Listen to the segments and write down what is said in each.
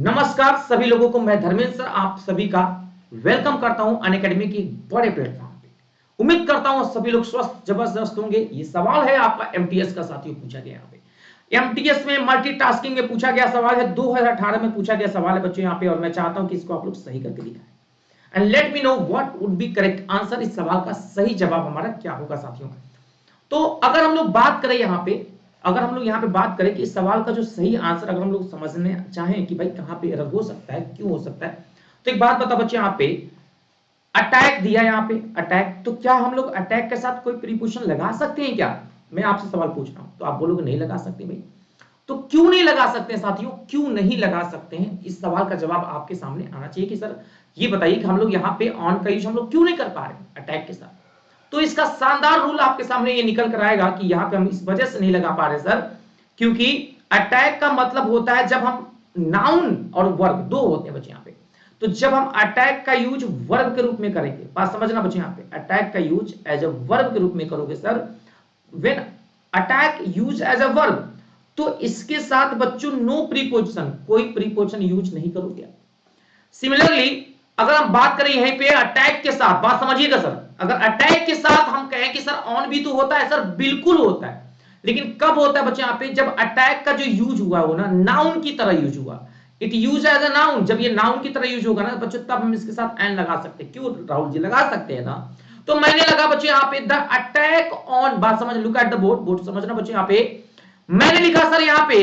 नमस्कार सभी लोगों को, मैं धर्मेंद्र सर आप सभी का वेलकम करता हूं अनअकैडमी के बड़े प्लेटफॉर्म पे। उम्मीद करता हूं सभी लोग स्वस्थ जबरदस्त होंगे। ये सवाल है आपका एमटीएस का, साथियों पूछा गया यहाँ पे एमटीएस में मल्टीटास्किंग में पूछा गया सवाल है, 2018 में पूछा गया सवाल है बच्चों यहाँ पे, और मैं चाहता हूं कि इसको आप लोग सही करके दिखाएं and let me know what would be correct answer. इस सवाल का सही जवाब हमारा क्या होगा साथियों। तो अगर हम लोग बात करें यहाँ पे, अगर हम लोग यहाँ पे बात करें कि इस सवाल का जो सही आंसर अगर हम लोग समझने चाहें कि भाई कहाँ पे एरर हो सकता है, क्यों हो सकता है, तो एक बात बता बच्चे, यहाँ पे अटैक दिया, यहाँ पे अटैक, तो क्या हम लोग अटैक के साथ कोई प्रीपोजिशन लगा सकते हैं क्या? मैं आपसे सवाल पूछ रहा हूं, तो आप बोलोगे नहीं लगा सकते भाई। तो क्यों नहीं लगा सकते हैं साथियों, क्यों नहीं लगा सकते हैं? इस सवाल का जवाब आपके सामने आना चाहिए कि सर ये बताइए कि हम लोग यहाँ पे ऑन का यूज हम लोग क्यों नहीं कर पा रहे अटैक के साथ। तो इसका शानदार रूल आपके सामने ये निकल कर आएगा कि यहां पे हम इस वजह से नहीं लगा पा रहे सर, क्योंकि अटैक का मतलब होता है जब हम नाउन और वर्ब दो होते हैं बच्चे यहाँ पे, तो जब हम अटैक का यूज वर्ब के रूप में करेंगे, बात समझना बच्चे यहाँ पे, अटैक का यूज एज अ वर्ब के रूप में करोगे sir, when attack use as a verb, तो इसके साथ बच्चों नो प्रीपोजिशन, कोई प्रीपोजिशन यूज नहीं करोगे। सिमिलरली अगर हम बात करें यहीं पे अटैक के साथ, बात समझिएगा सर, अगर अटैक के साथ हम कहें कि सर ऑन भी तो होता है सर, बिल्कुल होता है, लेकिन कब होता है बच्चे यहाँ पे, जब अटैक का जो यूज हुआ हो ना नाउन की तरह यूज हुआ, it use as a noun, जब ये नाउन की तरह यूज होगा ना बच्चों, तब हम इसके साथ एन लगा सकते हैं। क्यों राहुल जी लगा सकते हैं ना? तो मैंने लगा बच्चे यहाँ पे द अटैक ऑन, बात समझ, look at the board, board समझना बच्चे यहाँ पे, मैंने लिखा सर यहाँ पे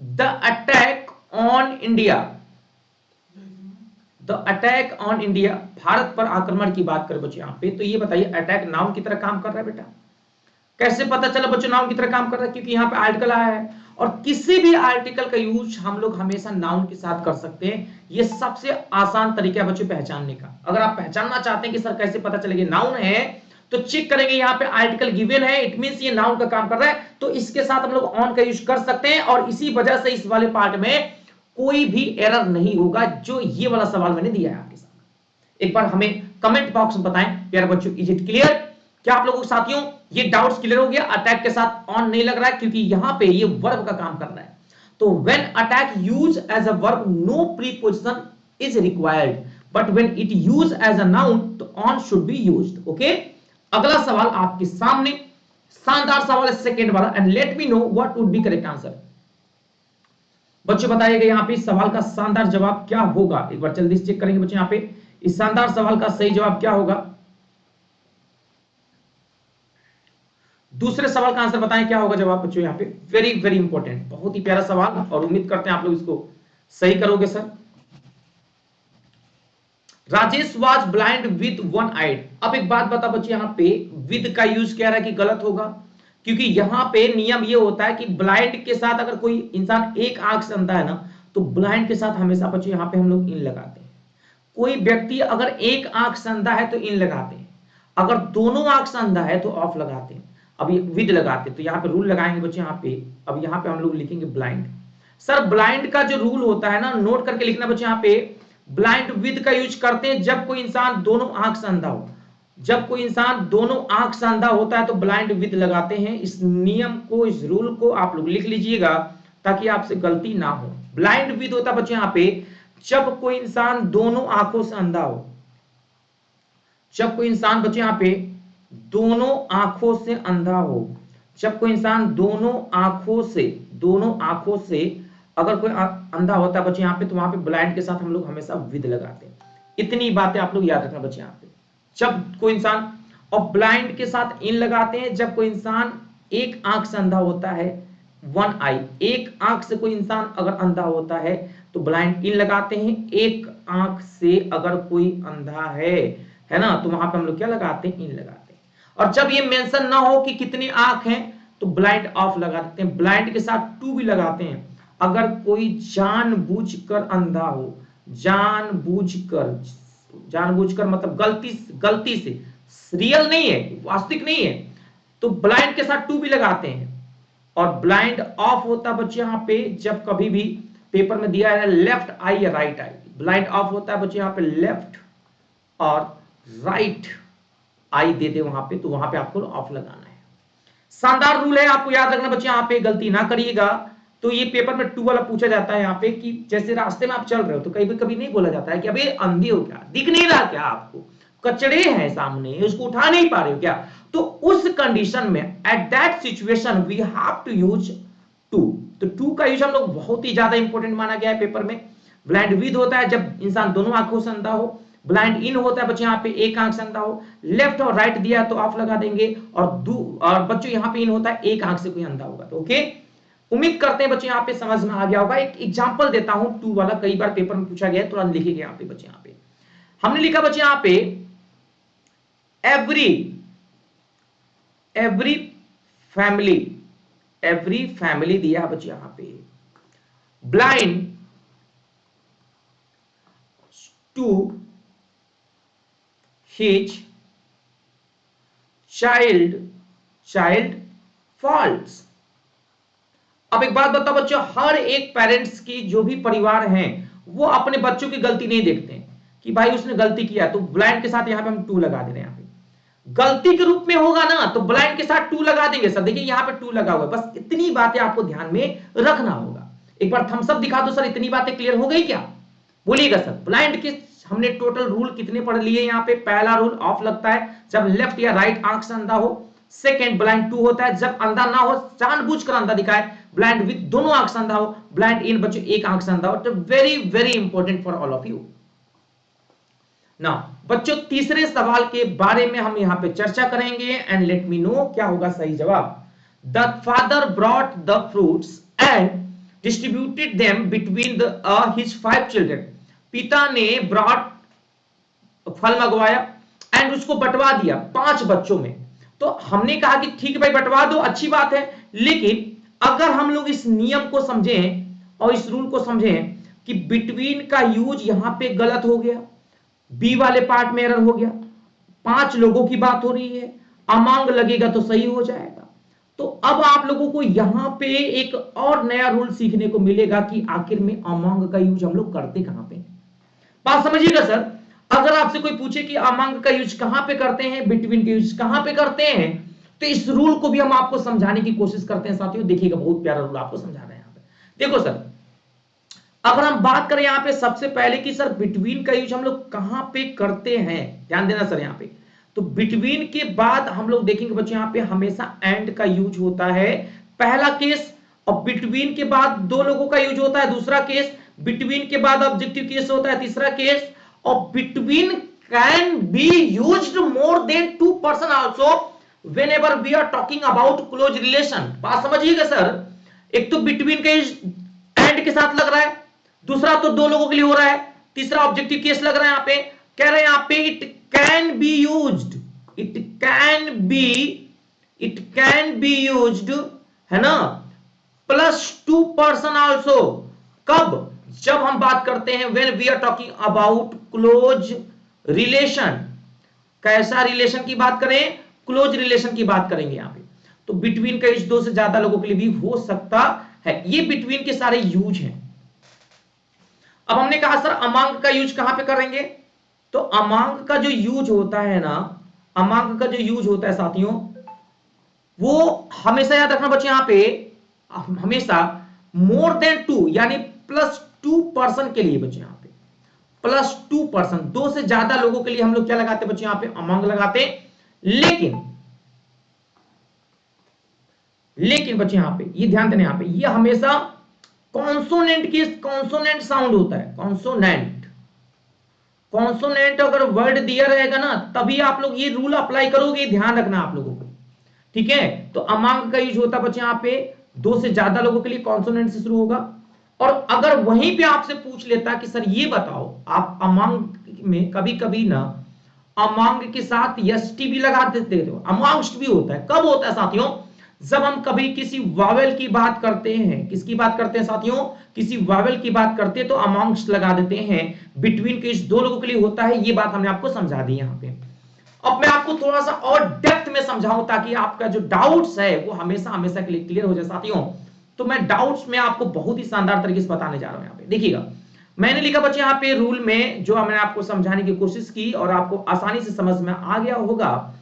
the attack on India, the attack on India, Bharat पर आक्रमण की बात करें बच्चों यहाँ पे, तो ये बताइए अटैक नाउन की तरह काम कर रहा है बेटा? कैसे पता चला बच्चों नाउन की तरह काम कर रहा है? क्योंकि यहाँ पे आर्टिकल आया है, और किसी भी आर्टिकल का यूज हम लोग हमेशा नाउन के साथ कर सकते हैं। ये सबसे आसान तरीका है बच्चों पहचानने का। अगर आप पहचानना चाहते हैं कि सर कैसे पता चलेगा नाउन है, तो चेक करेंगे यहाँ पे आर्टिकल गिवन है, इट मींस ये नाउन का काम कर रहा है, तो इसके साथ हम लोग ऑन का यूज कर सकते हैं, और इसी वजह से इस वाले पार्ट में कोई भी एरर नहीं होगा जो ये वाला सवाल मैंने दिया है आपके सामने। एक बार हमें कमेंट बॉक्स में बताएं प्यारे बच्चों, इज इट क्लियर? क्या आप लोगों को साथियों ये डाउट्स क्लियर हो गया? अटैक के साथ ऑन नहीं लग रहा है क्योंकि यहां पे ये वर्ब का काम कर रहा है। तो when attack use as a verb no preposition is required, but when it use as a noun तो on should be used. Okay, अगला सवाल आपके सामने, शानदार सवाल है सेकंड वाला, and let me know what would be correct answer. बच्चों बताइएगा यहाँ पे इस सवाल का शानदार जवाब क्या होगा, एक बार जल्दी से चेक करेंगे बच्चों यहाँ पे इस शानदार सवाल का सही जवाब क्या होगा। दूसरे सवाल का आंसर बताएं क्या होगा जवाब बच्चों यहाँ पे, वेरी वेरी इंपॉर्टेंट, बहुत ही प्यारा सवाल, और उम्मीद करते हैं आप लोग इसको सही करोगे sir. Rajesh was blind with one eyed, अब एक बात बता बच्चे यहाँ पे विद का यूज कह रहा है कि गलत होगा, क्योंकि यहाँ पे नियम ये होता है कि ब्लाइंड के साथ अगर कोई इंसान एक आंख से अंधा है ना, तो ब्लाइंड के साथ हमेशा बच्चे यहाँ पे हम लोग इन लगाते हैं। कोई व्यक्ति अगर एक आंख से अंधा है तो इन लगाते हैं, अगर दोनों आंख से अंधा है तो ऑफ लगाते हैं, अब ये विद लगाते हैं। तो यहाँ पे रूल लगाएंगे बच्चे यहाँ पे, अब यहाँ पे हम लोग लिखेंगे ब्लाइंड। सर ब्लाइंड का जो रूल होता है ना, नोट करके लिखना बच्चे यहाँ पे, ब्लाइंड विद का यूज करते हैं जब कोई इंसान दोनों आंख से अंधा हो, जब कोई इंसान दोनों आंख से अंधा होता है तो ब्लाइंड विद लगाते हैं। इस नियम को, इस रूल को आप लोग लिख लीजिएगा ताकि आपसे गलती ना हो। ब्लाइंड विद होता है बच्चे यहाँ पे जब कोई इंसान दोनों आंखों से अंधा हो, जब कोई इंसान बच्चे यहाँ पे दोनों आंखों से अंधा हो, जब कोई इंसान दोनों आंखों से अगर कोई अंधा होता है बच्चे यहाँ पे, तो वहां पे ब्लाइंड के साथ हम लोग हमेशा विद लगाते हैं। इतनी बातें आप लोग याद रखना बच्चे यहाँ पे, जब कोई इंसान, और ब्लाइंड के साथ इन लगाते हैं जब कोई इंसान एक आंख से अंधा होता है, वन आई, एक आंख से कोई इंसान अगर अंधा होता है तो ब्लाइंड इन लगाते हैं, एक आंख से अगर कोई अंधा है ना, तो वहां पे हम लोग क्या लगाते हैं, इन लगाते हैं। और जब ये मेंशन ना हो कि कितनी आंख है तो ब्लाइंड ऑफ लगा देते हैं, ब्लाइंड के साथ टू भी लगाते हैं अगर कोई जानबूझकर अंधा हो, जानबूझकर मतलब गलती से, रियल नहीं है, वास्तविक नहीं है, तो ब्लाइंड के साथ टू भी लगाते हैं। और ब्लाइंड ऑफ होता है बच्चे यहाँ पे जब कभी भी पेपर में दिया है लेफ्ट आई या राइट आई, ब्लाइंड ऑफ होता है बच्चे यहाँ पे लेफ्ट और राइट आई दे दे वहां पे, तो वहां पे आपको ऑफ लगाना है। शानदार रूल है, आपको याद रखना बच्चे, यहाँ पे गलती ना करिएगा। तो ये पेपर में 2 वाला पूछा जाता है यहाँ पे कि जैसे रास्ते में आप चल रहे हो तो कभी कभी नहीं बोला जाता है कि अबे अंधे हो क्या, दिख नहीं रहा क्या आपको, कचड़े हैं सामने उसको उठा नहीं पा रहे हो क्या। तो उस कंडीशन में at that situation we have to use to. तो टू का यूज हम लोग बहुत ही ज्यादा इंपॉर्टेंट माना गया है पेपर में। ब्लाइंड विद होता है जब इंसान दोनों आंखों से अंधा हो, ब्लाइंड इन होता है बच्चे यहाँ पे एक आंख से अंधा हो, लेफ्ट और राइट दिया तो ऑफ लगा देंगे, और बच्चों यहाँ पे इन होता है एक आंख से कोई अंधा होगा। तो ओके, उम्मीद करते हैं बच्चे यहाँ पे समझ में आ गया होगा। एक एग्जांपल देता हूं टू वाला, कई बार पेपर में पूछा गया है, थोड़ा लिखेंगे यहाँ पे बच्चे। यहाँ पे हमने लिखा बच्चे यहाँ पे एवरी फैमिली दिया है बच्चे यहाँ पे, blind to his child faults. अब एक बात बताओ बच्चों, हर एक पेरेंट्स की जो भी परिवार हैं वो अपने बच्चों की गलती नहीं देखते हैं कि भाई उसने गलती किया, तो ब्लाइंड के साथ यहां पे हम टू लगा दे रहे हैं। यहाँ पे गलती के रूप में होगा ना तो ब्लाइंड के साथ टू लगा देंगे सर। देखिए यहां पे टू लगा हुआ है, बस इतनी बातें आपको ध्यान में रखना होगा। एक बार थम्स अप दिखा दो सर, इतनी बातें क्लियर हो गई क्या, बोलिएगा सर। ब्लाइंड के हमने टोटल रूल कितने पढ़ लिए यहाँ पे। पहला रूल ऑफ लगता है जब लेफ्ट या राइट आंख से अंधा हो। सेकेंड ब्लाइंड टू होता है जब अंधा ना हो, जानबूझकर अंधा दिखाए। ब्लाइंड विद दोनों आंख से अंधा हो। ब्लाइंड इन बच्चों एक आंख से अंधा हो। तो very very important for all of you. Now बच्चों तीसरे सवाल के बारे में हम यहां पे चर्चा करेंगे एंड लेट मी नो क्या होगा सही जवाब। The father brought the fruits and distributed them between his 5 children. पिता ने ब्रॉट फल मंगवाया एंड उसको बंटवा दिया 5 बच्चों में। तो हमने कहा कि ठीक है भाई बंटवा दो, अच्छी बात है, लेकिन अगर हम लोग इस नियम को समझें और इस रूल को समझें कि बिटवीन का यूज यहां पे गलत हो गया, बी वाले पार्ट में एरर हो गया, 5 लोगों की बात हो रही है, अमांग लगेगा तो सही हो जाएगा। तो अब आप लोगों को यहां पे एक और नया रूल सीखने को मिलेगा कि आखिर में अमांग का यूज हम लोग करते कहां पे। बात समझिएगा सर, अगर आपसे कोई पूछे कि अमांग का यूज कहां पे करते हैं, बिटवीन का यूज कहां पे करते हैं, तो इस रूल को भी हम आपको समझाने की कोशिश करते हैं साथियों। देखिएगा बहुत प्यारा रूल आपको समझा रहे हैं यहां पे। देखो सर, अगर हम बात करें यहां पे सबसे पहले कि सर बिटवीन का यूज हम लोग कहां पे करते हैं, ध्यान देना सर यहां पे। तो बिटवीन के बाद हम लोग देखेंगे बच्चे यहां पे हमेशा एंड का यूज होता है, पहला केस। और बिटवीन के बाद 2 लोगों का यूज होता है, दूसरा केस। बिटवीन के बाद ऑब्जेक्टिव केस होता है, तीसरा केस। और between can be used more than 2 person also whenever we are talking about close relation। बात समझिएगा सर, एक तो बिटवीन का एंड के साथ लग रहा है, दूसरा तो 2 लोगों के लिए हो रहा है, तीसरा ऑब्जेक्टिव केस लग रहा है। यहां पे कह रहे हैं यहां पे it can be used, it can be used, है ना, +2 पर्सन आल्सो। कब, जब हम बात करते हैं when we are talking about close relation. कैसा रिलेशन की बात करें, क्लोज रिलेशन की बात करेंगे यहां पे। तो बिटवीन का यूज 2 से ज्यादा लोगों के लिए भी हो सकता है। ये बिटवीन के सारे यूज हैं। अब हमने कहा सर अमांग का यूज कहां पे करेंगे, तो अमांग का जो यूज होता है ना, अमांग का जो यूज होता है साथियों, वो हमेशा याद रखना बच्चे यहां पे, हमेशा मोर देन 2 यानी +2 पर्सन के लिए बच्चे यहां पे +2 पर्सन, 2 से ज्यादा लोगों के लिए हम लोग क्या लगाते बच्चे यहां पे, अमांग लगाते। लेकिन बच्चे यहां पे ये ध्यान देना, यहां पे ये हमेशा कॉन्सोनेंट की कॉन्सोनेंट साउंड होता है। कॉन्सोनेंट अगर वर्ड दिया रहेगा ना तभी आप लोग ये रूल अप्लाई करोगे, ध्यान रखना आप लोगों को, ठीक है। तो अमांग का यूज होता है बच्चे यहां पे 2 से ज्यादा लोगों के लिए कॉन्सोनेंट से शुरू होगा। और अगर वहीं पे आपसे पूछ लेता कि सर ये बताओ, आप अमांग में कभी कभी ना अमांग के साथ एसटी भी लगा देते हो, अमांगस्ट भी होता है। कब होता है साथियों, जब हम कभी किसी वावेल की बात करते हैं, किसकी बात करते हैं साथियों, किसी वावेल की बात करते हैं तो अमांगस्ट लगा देते हैं। बिटवीन के 2 लोगों के लिए होता है, ये बात हमने आपको समझा दी यहां पे। अब मैं आपको थोड़ा सा और डेप्थ में समझाऊं ताकि आपका जो डाउट्स है वो हमेशा हमेशा के लिए क्लियर हो जाए साथियों। तो मैं डाउट्स में आपको बहुत ही शानदार तरीके से बताने जा रहा हूं। यहां पे देखिएगा, मैंने लिखा बच्चे यहां पे रूल में, जो मैंने आपको समझाने की कोशिश की और आपको आसानी से समझ में आ गया होगा।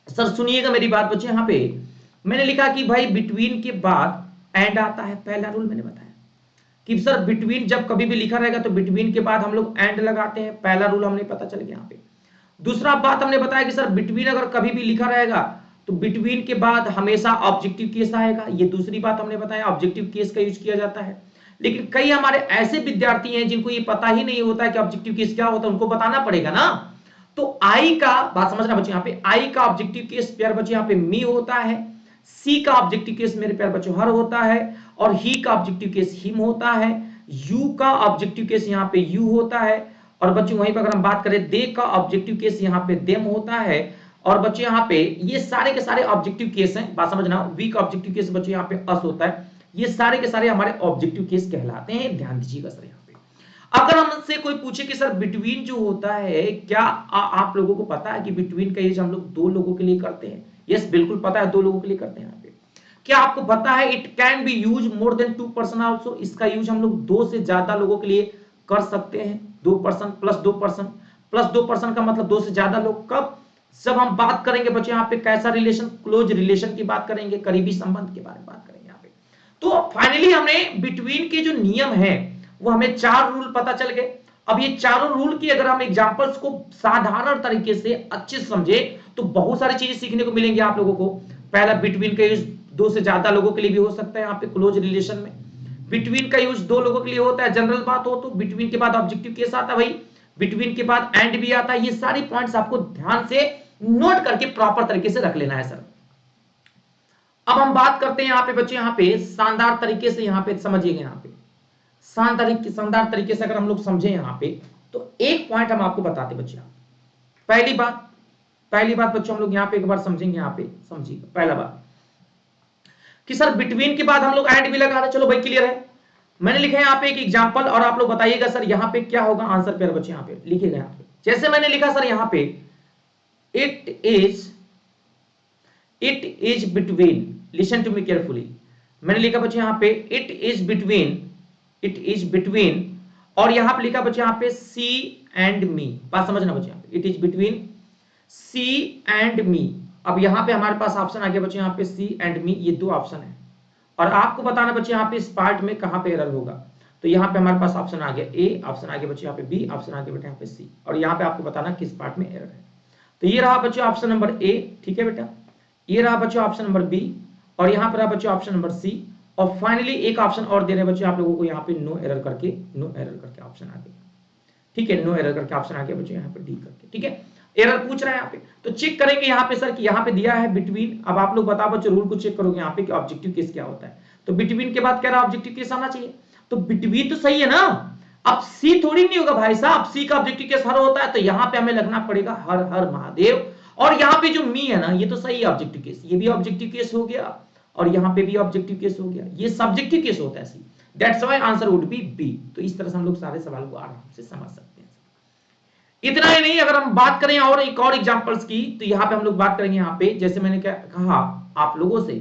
सर सुनिएगा मेरी बात बच्चे, यहां पे मैंने लिखा कि भाई बिटवीन के बाद एंड आता है। पहला रूल मैंने बताया कि सर बिटवीन जब कभी भी लिखा रहेगा तो बिटवीन के बाद हम लोग एंड लगाते हैं, पहला रूल हमने पता चल गया यहाँ पे। दूसरा बात हमने बताया कि सर बिटवीन अगर कभी भी लिखा रहेगा तो बिटवीन के बाद हमेशा ऑब्जेक्टिव केस आएगा, ये दूसरी बात हमने बताया, ऑब्जेक्टिव केस का यूज किया जाता है। लेकिन कई हमारे ऐसे विद्यार्थी हैं जिनको ये पता ही नहीं होता है कि ऑब्जेक्टिव केस क्या होता है, उनको बताना पड़ेगा ना। तो आई का बात समझना बच्चे, यहाँ पे आई का ऑब्जेक्टिव केस प्यार बच्चे यहाँ पे मी होता है, सी का ऑब्जेक्टिव केस मेरे प्यार बच्चों हर होता है, और ही का ऑब्जेक्टिव केस हिम होता है, यू का ऑब्जेक्टिव केस यहाँ पे यू होता है, और बच्चों वहीं पर अगर हम बात करें दे का ऑब्जेक्टिव केस यहाँ पे देम होता है, और बच्चों यहाँ पे ये सारे के सारे ऑब्जेक्टिव केस हैं। बात समझना, वी का ऑब्जेक्टिव केस बच्चों यहाँ पे अस होता है। ये सारे के सारे हमारे ऑब्जेक्टिव केस कहलाते हैं, ध्यान दीजिएगा सर। यहाँ पे अगर हमसे कोई पूछे कि सर बिटवीन जो होता है क्या आप लोगों को पता है कि बिटवीन का यूज हम लोग दो लोगों के लिए करते हैं? यस बिल्कुल पता है, दो लोगों के लिए करते हैं। यहाँ पे क्या आपको पता है it can be use more than 2 person also, इसका यूज हम लोग दो से ज्यादा लोगों के लिए कर सकते हैं। 2 person plus 2 person, plus 2 person का मतलब दो से ज्यादा लोग। कब? जब हम बात करेंगे बच्चे यहाँ पे कैसा रिलेशन, क्लोज रिलेशन की बात करेंगे, करीबी संबंध के बारे में बात करेंगे यहाँ पे। तो फाइनली हमने बिटवीन के जो नियम है वो हमें 4 रूल पता चल गए। अब ये चारों रूल की अगर हम एग्जांपल्स को साधारण तरीके से अच्छे से समझे तो बहुत सारी चीजें सीखने को मिलेंगी आप लोगों को। पहला, बिटवीन का यूज दो से ज्यादा लोगों के लिए भी हो सकता है यहाँ पे क्लोज रिलेशन में। बिटवीन का यूज दो लोगों के लिए होता है, जनरल बात हो तो। बिटवीन के बाद ऑब्जेक्टिव केस आता है भाई, बिटवीन के बाद एंड भी आता है। ये सारी पॉइंट्स आपको ध्यान से नोट करके प्रॉपर तरीके से रख लेना है सर। अब हम बात करते हैं यहाँ पे बच्चे, यहाँ पे शानदार तरीके से यहाँ पे समझिएगा। यहाँ पे शानदार तरीके से अगर हम लोग समझे यहाँ पे तो एक पॉइंट हम आपको बताते बच्चे। पहली बात बच्चों हम लोग यहाँ पे एक बार समझेंगे। यहाँ पे समझिएगा पहला बात कि सर बिटवीन के बाद हम लोग एंड भी लगा रहे। चलो भाई क्लियर है। मैंने लिखा है यहाँ पे एक एग्जांपल और आप लोग बताइएगा सर यहाँ पे क्या होगा आंसर। प्यारे बच्चे यहाँ पे लिखिएगा। यहाँ पे जैसे मैंने लिखा सर यहाँ पे it is between, listen to me carefully. मैंने लिखा बच्चे यहाँ पे इट इज बिटवीन और यहां पे लिखा बच्चे यहाँ पे सी एंड मी। बात समझना बच्चे, यहाँ पे it is between she and me. अब यहां पे हमारे पास ऑप्शन आ गया बच्चे यहाँ पे सी एंड मी, ये दो ऑप्शन है और आपको बताना बच्चे यहाँ पे इस पार्ट में कहां पे एरर होगा। तो यहाँ पे हमारे पास ऑप्शन आ गया ए, ऑप्शन आ गया बच्चे यहाँ पे बी, ऑप्शन आ गया बेटा यहाँ पे सी, और यहाँ पे आपको बताना किस पार्ट में एरर है। तो ये रहा बच्चे ऑप्शन नंबर ए, ठीक है बेटा। ये रहा बच्चे ऑप्शन नंबर बी और यहाँ पे रहा बच्चे ऑप्शन नंबर सी, और फाइनली एक ऑप्शन और दे रहे बच्चे आप लोगों को यहाँ पे नो एरर करके ऑप्शन आ गया। ठीक है, नो एरर करके ऑप्शन आ गया बच्चे यहाँ पे डी करके। ठीक है, एरर पूछ रहा है यहाँ पे, तो चेक करेंगे यहाँ पे सर कि यहाँ पे दिया है बिटवीन। अब आप लोग बताओ बच्चे, रूल को चेक करोगे यहाँ पे कि ऑब्जेक्टिव केस क्या होता है। तो बिटवीन के बाद क्या रहा, ऑब्जेक्टिव केस आना चाहिए। तो बिटवीन तो सही है ना। अब सी थोड़ी नहीं होगा भाई साहब, सी का ऑब्जेक्टिव केस हर होता है, तो यहाँ पे हमें लगना पड़ेगा हर हर महादेव। और यहाँ पे जो मी है ना, ये तो सही है ऑब्जेक्टिव केस, ये भी ऑब्जेक्टिव केस हो गया और यहाँ पे भी ऑब्जेक्टिव केस हो गया। ये सब्जेक्टिव केस होता है C, that's why answer would be B. तो इस तरह से हम लोग सारे सवाल को आराम से समझ सकते हैं। इतना ही नहीं, अगर हम बात करें और एक और एग्जांपल्स की, तो यहाँ पे हम लोग बात करेंगे यहाँ पे, जैसे मैंने क्या कहा आप लोगों से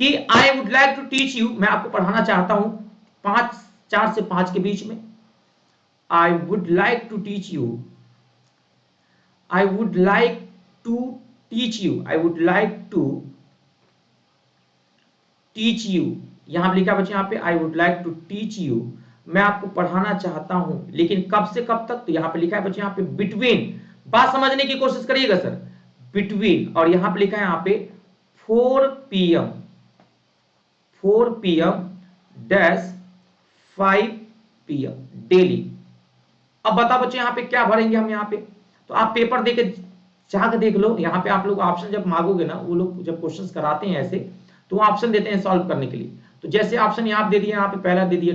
कि I would like to teach you, मैं आपको पढ़ाना चाहता हूं 4 से 5 के बीच में। I would like to teach you, I would like to teach you, I would like to teach you. यहां लिखा बच्चे यहाँ पे I would like to teach you, मैं आपको पढ़ाना चाहता हूं, लेकिन कब से कब तक। तो यहां पे लिखा है बच्चे यहाँ पे बिटवीन, बात समझने की कोशिश करिएगा सर, बिटवीन, और यहां पे लिखा है यहाँ पे 4 PM डैश 5 PM डेली। अब बता बच्चे यहाँ पे क्या भरेंगे हम यहाँ पे, तो आप पेपर देके जाके देख लो। यहाँ पे आप लोग ऑप्शन जब मांगोगे ना, वो लोग जब क्वेश्चंस कराते हैं ऐसे, तो ऑप्शन देते हैं सॉल्व करने के लिए। तो जैसे ऑप्शन यहाँ दे दिया, यहाँ पे पहला दे दिया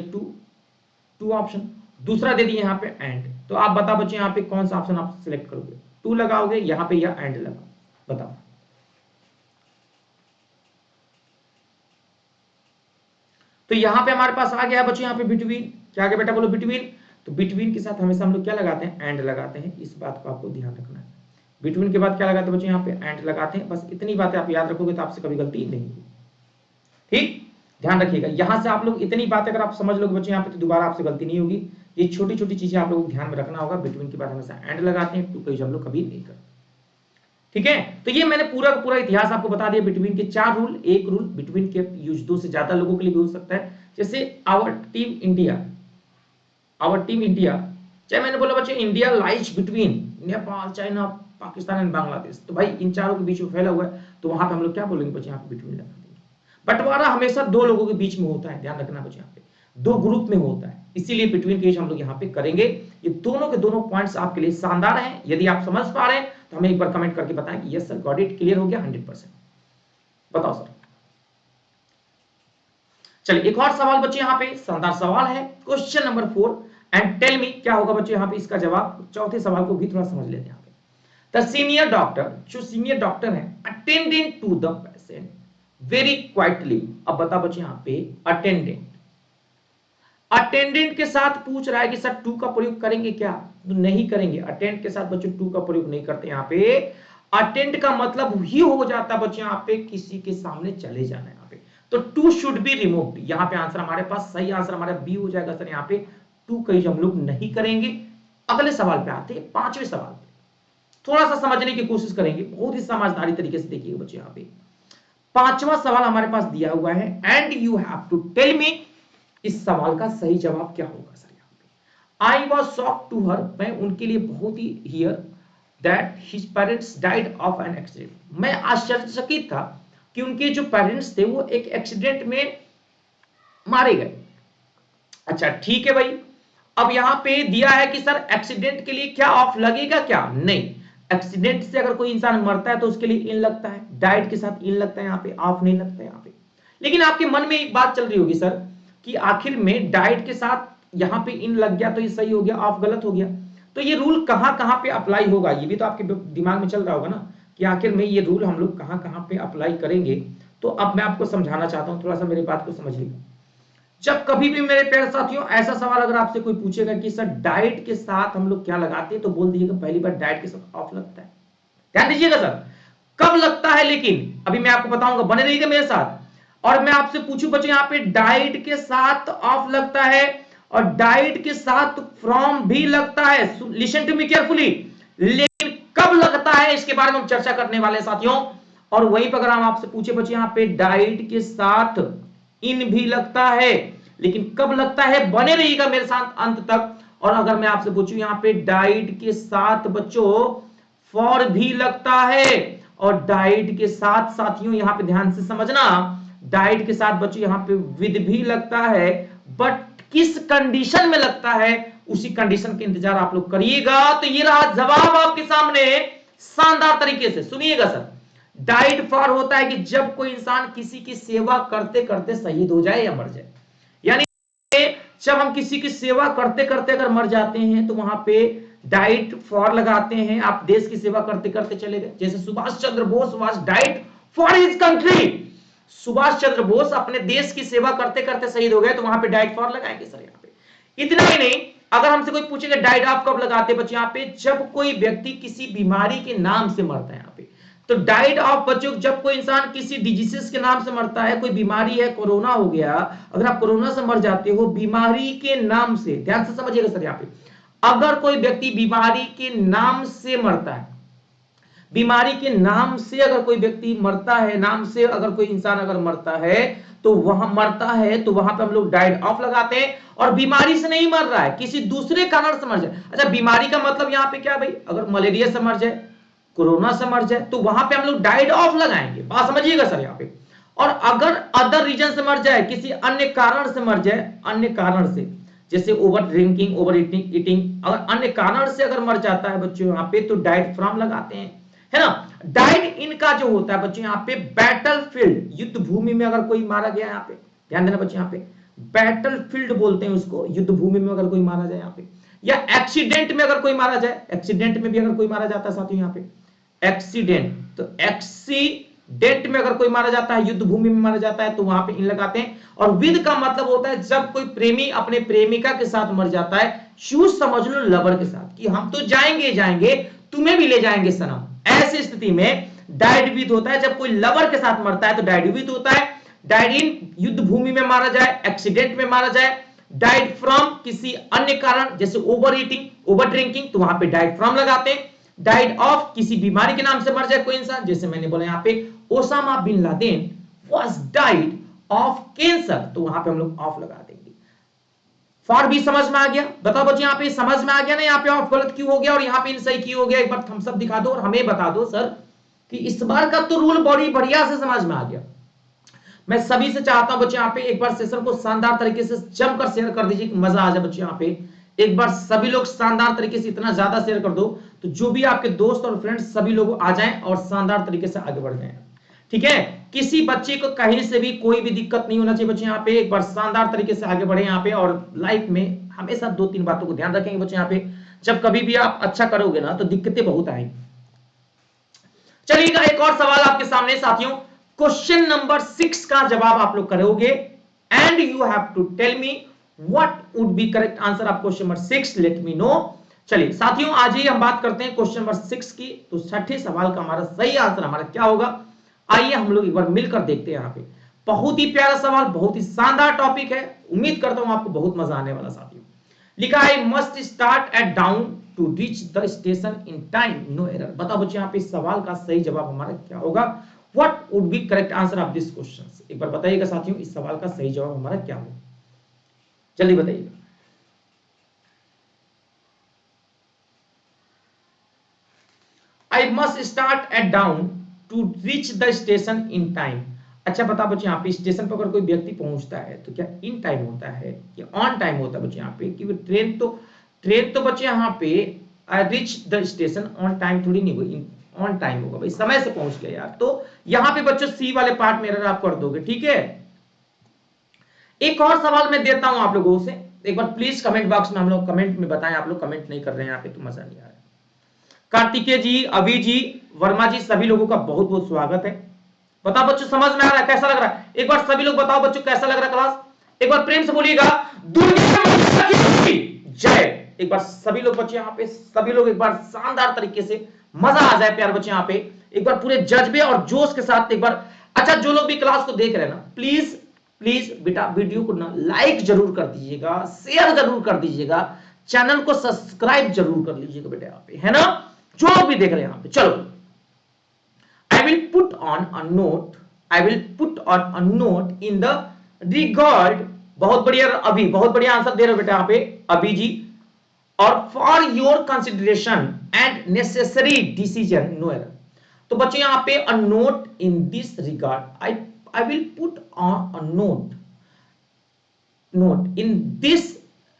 टू ऑप्शन, दूसरा दे दिया यहाँ पे एंड। तो आप बता बच्चे यहाँ पे कौन सा ऑप्शन आप सिलेक्ट करोगे, 2 लगाओगे यहाँ पे या एंड लगाओ, बताओ। तो यहाँ पे हमारे पास आ गया बच्चे यहाँ पे बिटवीन, क्या आ गया बेटा बोलो बिटवीन। तो बिटवीन के साथ हमेशा हम लोग क्या लगाते हैं, एंड लगाते हैं। इस बात को आपको ध्यान रखना है, बिटवीन के बाद क्या लगाते हैं बच्चे यहाँ पे एंड लगाते हैं। बस इतनी बातें आप याद रखोगे तो आपसे कभी गलती नहीं होगी। ठीक, ध्यान रखिएगा। यहां से आप लोग इतनी बातें अगर आप समझ लोगे बच्चे यहाँ पे, तो दोबारा आपसे गलती नहीं होगी। ये छोटी छोटी चीजें आप लोगों को ध्यान में रखना होगा। बिटवीन के बाद हमेशा एंड लगाते हैं, टू का यूज हम लोग कभी नहीं करते। ठीक है। तो ये मैंने पूरा का पूरा इतिहास आपको बता दिया। बिटवीन के 4 रूल, एक रूल बिटवीन के यूज 2 से ज्यादा लोगों के लिए भी हो सकता है, जैसे आवर टीम इंडिया, चाहे मैंने बोला बच्चे India lies between Nepal, China, Pakistan and Bangladesh, तो भाई इन चारों के बीच में फैला हुआ है, तो वहां पे हम लोग क्या बोलेंगे बच्चे, यहाँ पे बिटवीन लगा देंगे। बंटवारा हमेशा 2 लोगों के बीच में होता है, ध्यान रखना बच्चे, यहाँ पे 2 ग्रुप में होता है, इसीलिए बिटवीन के हम लोग यहाँ पे करेंगे। ये दोनों के दोनों पॉइंट्स आपके लिए शानदार हैं। यदि आप समझ पा रहे हैं तो हमें एक बार कमेंट करके बताएं कि yes sir got it, clear हो गया 100%। बताओ सर। चलिए एक और सवाल बच्चे, यहाँ पे शानदार सवाल है, question number 4 and tell me क्या होगा बच्चे यहाँ पे इसका जवाब। चौथे सवाल को भी थोड़ा समझ लेते हैं यहाँ पे। द सीनियर डॉक्टर, जो सीनियर डॉक्टर है, attendant to the patient very quietly. अब बता बच्चे यहाँ पे अटेंडेंट के साथ पूछ रहा है कि सर टू का प्रयोग करेंगे क्या, तो नहीं करेंगे। अटेंड के साथ बच्चों टू का प्रयोग नहीं करते यहाँ पे। अटेंड का मतलब ही हो जाता बच्चे यहाँ पे किसी के सामने चले जाना, यहाँ पे तो टू शुड बी रिमूव्ड। यहाँ पे आंसर हमारे पास, सही आंसर हमारा बी हो जाएगा सर। यहाँ पे टू का यूज हम लोग नहीं करेंगे। अगले सवाल पे आते हैं, 5वें सवाल पे थोड़ा सा समझने की कोशिश करेंगे, बहुत ही समझदारी तरीके से देखिए बच्चे। यहाँ पे 5वां सवाल हमारे पास दिया हुआ है and you have to tell me इस सवाल का सही जवाब क्या होगा सर। यहाँ पे I was shock to her, मैं उनके लिए बहुत ही hear that his parents died of an accident. मैं आश्चर्यचकित था कि उनके जो पेरेंट्स थे वो एक एक्सीडेंट में मारे गए। अच्छा ठीक है भाई, अब यहां पे दिया है कि सर एक्सीडेंट के लिए क्या ऑफ लगेगा क्या, नहीं। एक्सीडेंट से अगर कोई इंसान मरता है तो उसके लिए इन लगता है, डाइट के साथ इन लगता है, यहाँ पे ऑफ नहीं लगता है यहाँ पे। लेकिन आपके मन में एक बात चल रही होगी सर कि आखिर में डाइट के साथ यहां पे इन लग गया तो ये सही हो गया, ऑफ गलत हो गया, तो ये रूल कहां कहां पे अप्लाई होगा, ये भी तो आपके दिमाग में चल रहा होगा ना कि आखिर में ये रूल हम लोग कहां कहां पे अप्लाई करेंगे। तो अब मैं आपको समझाना चाहता हूं, थोड़ा सा मेरी बात को समझिएगा। जब कभी भी मेरे प्यारे साथियों ऐसा सवाल अगर आपसे कोई पूछेगा कि सर डाइट के साथ हम लोग क्या लगाते हैं, तो बोल दीजिएगा पहली बार डाइट के साथ ऑफ लगता है। ध्यान दीजिएगा सर कब लगता है, लेकिन अभी मैं आपको बताऊंगा, बने रहिएगा मेरे साथ। और मैं आपसे पूछूं बच्चों यहाँ पे डाइट के साथ ऑफ लगता है और डाइट के साथ फ्रॉम भी लगता है, लिसन टू मी केयरफुली, लेकिन कब लगता है इसके बारे में हम चर्चा करने वाले हैं साथियों। और वहीं पर अगर हम आपसे पूछे बच्चे यहाँ पे डाइट के साथ इन भी लगता है, लेकिन कब लगता है, बने रहिएगा मेरे साथ अंत तक। और अगर मैं आपसे पूछूं यहाँ पे डाइट के साथ बच्चों फॉर भी लगता है और डाइट के साथ साथियों यहाँ पे ध्यान से समझना, डाइट के साथ बच्चों यहाँ पे विद भी लगता है, बट किस कंडीशन में लगता है उसी कंडीशन के इंतजार आप लोग करिएगा। तो ये रहा जवाब आपके सामने शानदार तरीके से सुनिएगा सर। डाइट फॉर होता है कि जब कोई इंसान किसी की सेवा करते करते शहीद हो जाए या मर जाए, यानी जब हम किसी की सेवा करते करते अगर मर जाते हैं तो वहां पे डाइट फॉर लगाते हैं। आप देश की सेवा करते करते चले गए, जैसे Subhash Chandra Bose was died for his country, Subhash Chandra Bose अपने देश की सेवा करते करते शहीद हो गए, तो वहां पे डाइट फॉर लगाएंगे सर। यहाँ पे इतना ही नहीं, अगर हमसे कोई पूछेगा डाइट ऑफ कब लगाते बच्चे, यहाँ पे जब कोई व्यक्ति किसी बीमारी के नाम से मरता है। यहाँ पे तो डाइट ऑफ बच्चों जब कोई इंसान किसी डिजीजेस के नाम से मरता है, कोई बीमारी है, कोरोना हो गया, अगर आप कोरोना से मर जाते हो बीमारी के नाम से, ध्यान से समझिएगा सर। यहाँ पे अगर कोई व्यक्ति बीमारी के नाम से मरता है, बीमारी के नाम से अगर कोई व्यक्ति मरता है, नाम से अगर कोई इंसान अगर मरता है तो वहां मरता है तो वहां पे हम लोग डाइट ऑफ लगाते हैं। और बीमारी से नहीं मर रहा है, किसी दूसरे कारण से मर जाए। अच्छा बीमारी का मतलब यहाँ पे क्या भाई, अगर मलेरिया से मर जाए, कोरोना से मर जाए, तो वहां पे हम लोग डाइट ऑफ लगाएंगे, बात समझिएगा सर यहाँ पे। और अगर अदर रीजन से मर जाए, किसी अन्य कारण से मर जाए, अन्य कारण से जैसे ओवर ड्रिंकिंग, ओवर ईटिंग, अगर अन्य कारण से अगर मर जाता है बच्चों यहाँ पे तो डाइट फ्रॉम लगाते हैं, है ना। डाइट इनका जो होता है बच्चों यहाँ पे बैटल फील्ड, युद्ध भूमि में अगर कोई मारा गया, यहाँ पे ध्यान देना बच्चों, यहाँ पे बैटल फील्ड बोलते हैं उसको, युद्ध भूमि में अगर कोई मारा जाए यहाँ पे, या एक्सीडेंट में अगर कोई मारा जाए, एक्सीडेंट में भी अगर कोई मारा जाता है साथियों यहाँ पे एक्सीडेंट, तो एक्सीडेंट में अगर कोई मारा जाता है, युद्ध भूमि में मारा जाता है, तो वहां पे इन लगाते हैं। और विद का मतलब होता है जब कोई प्रेमी अपने प्रेमिका के साथ मर जाता है, शूज समझ लो लवर के साथ, कि हम तो जाएंगे जाएंगे तुम्हें भी ले जाएंगे सनम, ऐसी स्थिति में डाइड विद होता है। जब कोई लवर के साथ मरता है तो डाइड विद होता है। डाइड इन युद्ध भूमि में मारा जाए, एक्सीडेंट में मारा जाए, डाइड फ्रॉम किसी अन्य कारण जैसे ओवर ईटिंग, ओवर ड्रिंकिंग, तो वहां पे डाइड फ्रॉम लगाते हैं। डाइड ऑफ, किसी बीमारी के नाम से मर जाए कोई इंसान, जैसे मैंने बोला यहाँ पे Osama bin Laden was died of cancer, तो वहां पे हम लोग ऑफ लगा देंगे। फॉर भी समझ में आ गया? बताओ बच्चे यहाँ पे समझ में आ गया ना, यहाँ पे ऑफ गलत क्यों हो गया और यहाँ पे इन सही क्यों हो गया? एक बार थम्स अप दिखा दो और हमें बता दो सर कि इस बार का तो रूल बड़ी बढ़िया से समझ में आ गया। मैं सभी से चाहता हूं बच्चे यहाँ पे एक बार सेशन को शानदार तरीके से जमकर शेयर कर दीजिए कि मजा आ जाए बच्चे। यहाँ पे एक बार सभी लोग शानदार तरीके से इतना ज्यादा शेयर कर दो तो जो भी आपके दोस्त और फ्रेंड्स सभी लोग आ जाएं और शानदार तरीके से आगे बढ़ जाएं। ठीक है, किसी बच्चे को कहीं से भी कोई भी दिक्कत नहीं होना चाहिए बच्चे। यहाँ पे एक बार शानदार तरीके से आगे बढ़े यहाँ पे, और लाइफ में हमेशा 2-3 बातों को ध्यान रखेंगे बच्चे। यहाँ पे जब कभी भी आप अच्छा करोगे ना तो दिक्कतें बहुत आएंगी। चलिएगा एक और सवाल आपके सामने साथियों, क्वेश्चन नंबर 6 का जवाब आप लोग करोगे and you have to tell me what would be correct answer of question number 6, let me know. चलिए साथियों आज ही हम बात करते हैं क्वेश्चन नंबर 6 की। तो 6ठे सवाल का हमारा सही आंसर हमारा क्या होगा, आइए हम लोग एक बार मिलकर देखते हैं। यहाँ पे बहुत ही प्यारा सवाल, बहुत ही शानदार टॉपिक है, उम्मीद करता हूं आपको बहुत मजा आने वाला। साथियों लिखा है must start at dawn to reach the station in time, no error. बताओ बच्चे यहाँ पे इस सवाल का सही जवाब हमारा क्या होगा, what would be correct answer of this question. एक बार बताइएगा साथियों इस सवाल का सही जवाब हमारा क्या होगा, जल्दी बताइएगा। I must start at dawn to reach the station in time. अच्छा बता बच्चे यहाँ पे स्टेशन पर अगर कोई व्यक्ति पहुंचता है तो क्या इन टाइम होता है या ऑन टाइम होता है बच्चे यहाँ पे, कि ट्रेन तो बच्चे यहाँ पे rich the station on time थोड़ी नहीं हुई, ऑन टाइम होगा भाई, समय से पहुंच गया यार। तो यहाँ पे बच्चों सी वाले पार्ट में एरर आप कर दोगे। ठीक है, एक और सवाल मैं देता हूं आप लोगों से, एक बार प्लीज कमेंट बॉक्स में हम लोग कमेंट में बताएं। आप लोग कमेंट नहीं कर रहे हैं यहाँ पे तो मजा नहीं आ रहा है। कार्तिकेय जी, अभी जी, वर्मा जी, सभी लोगों का बहुत बहुत स्वागत है। बताओ बच्चों समझ में आ रहा है, कैसा लग रहा है? एक बार सभी लोग बताओ बच्चों कैसा लग रहा है क्लास, एक बार प्रेम से बोलिएगा दुर्गा की जय। एक बार सभी लोग बच्चे यहाँ पे सभी लोग एक बार शानदार तरीके से मजा आ जाए प्यार बच्चे यहाँ पे, एक बार पूरे जज्बे और जोश के साथ एक बार। अच्छा जो लोग भी क्लास को देख रहे हैं ना, प्लीज प्लीज बेटा वीडियो को ना लाइक जरूर कर दीजिएगा, शेयर जरूर कर दीजिएगा, चैनल को सब्सक्राइब जरूर कर लीजिएगा बेटा यहाँ पे, है ना, जो लोग भी देख रहे हैं यहाँ पे। चलो I will put on a note, I will put on a note in the regard, बहुत बढ़िया अभी, बहुत बढ़िया आंसर दे रहे हो बेटा यहाँ पे अभी जी, और for your consideration and necessary decision, no error। तो बच्चों यहाँ पे a note in this regard, I will put on a note in this,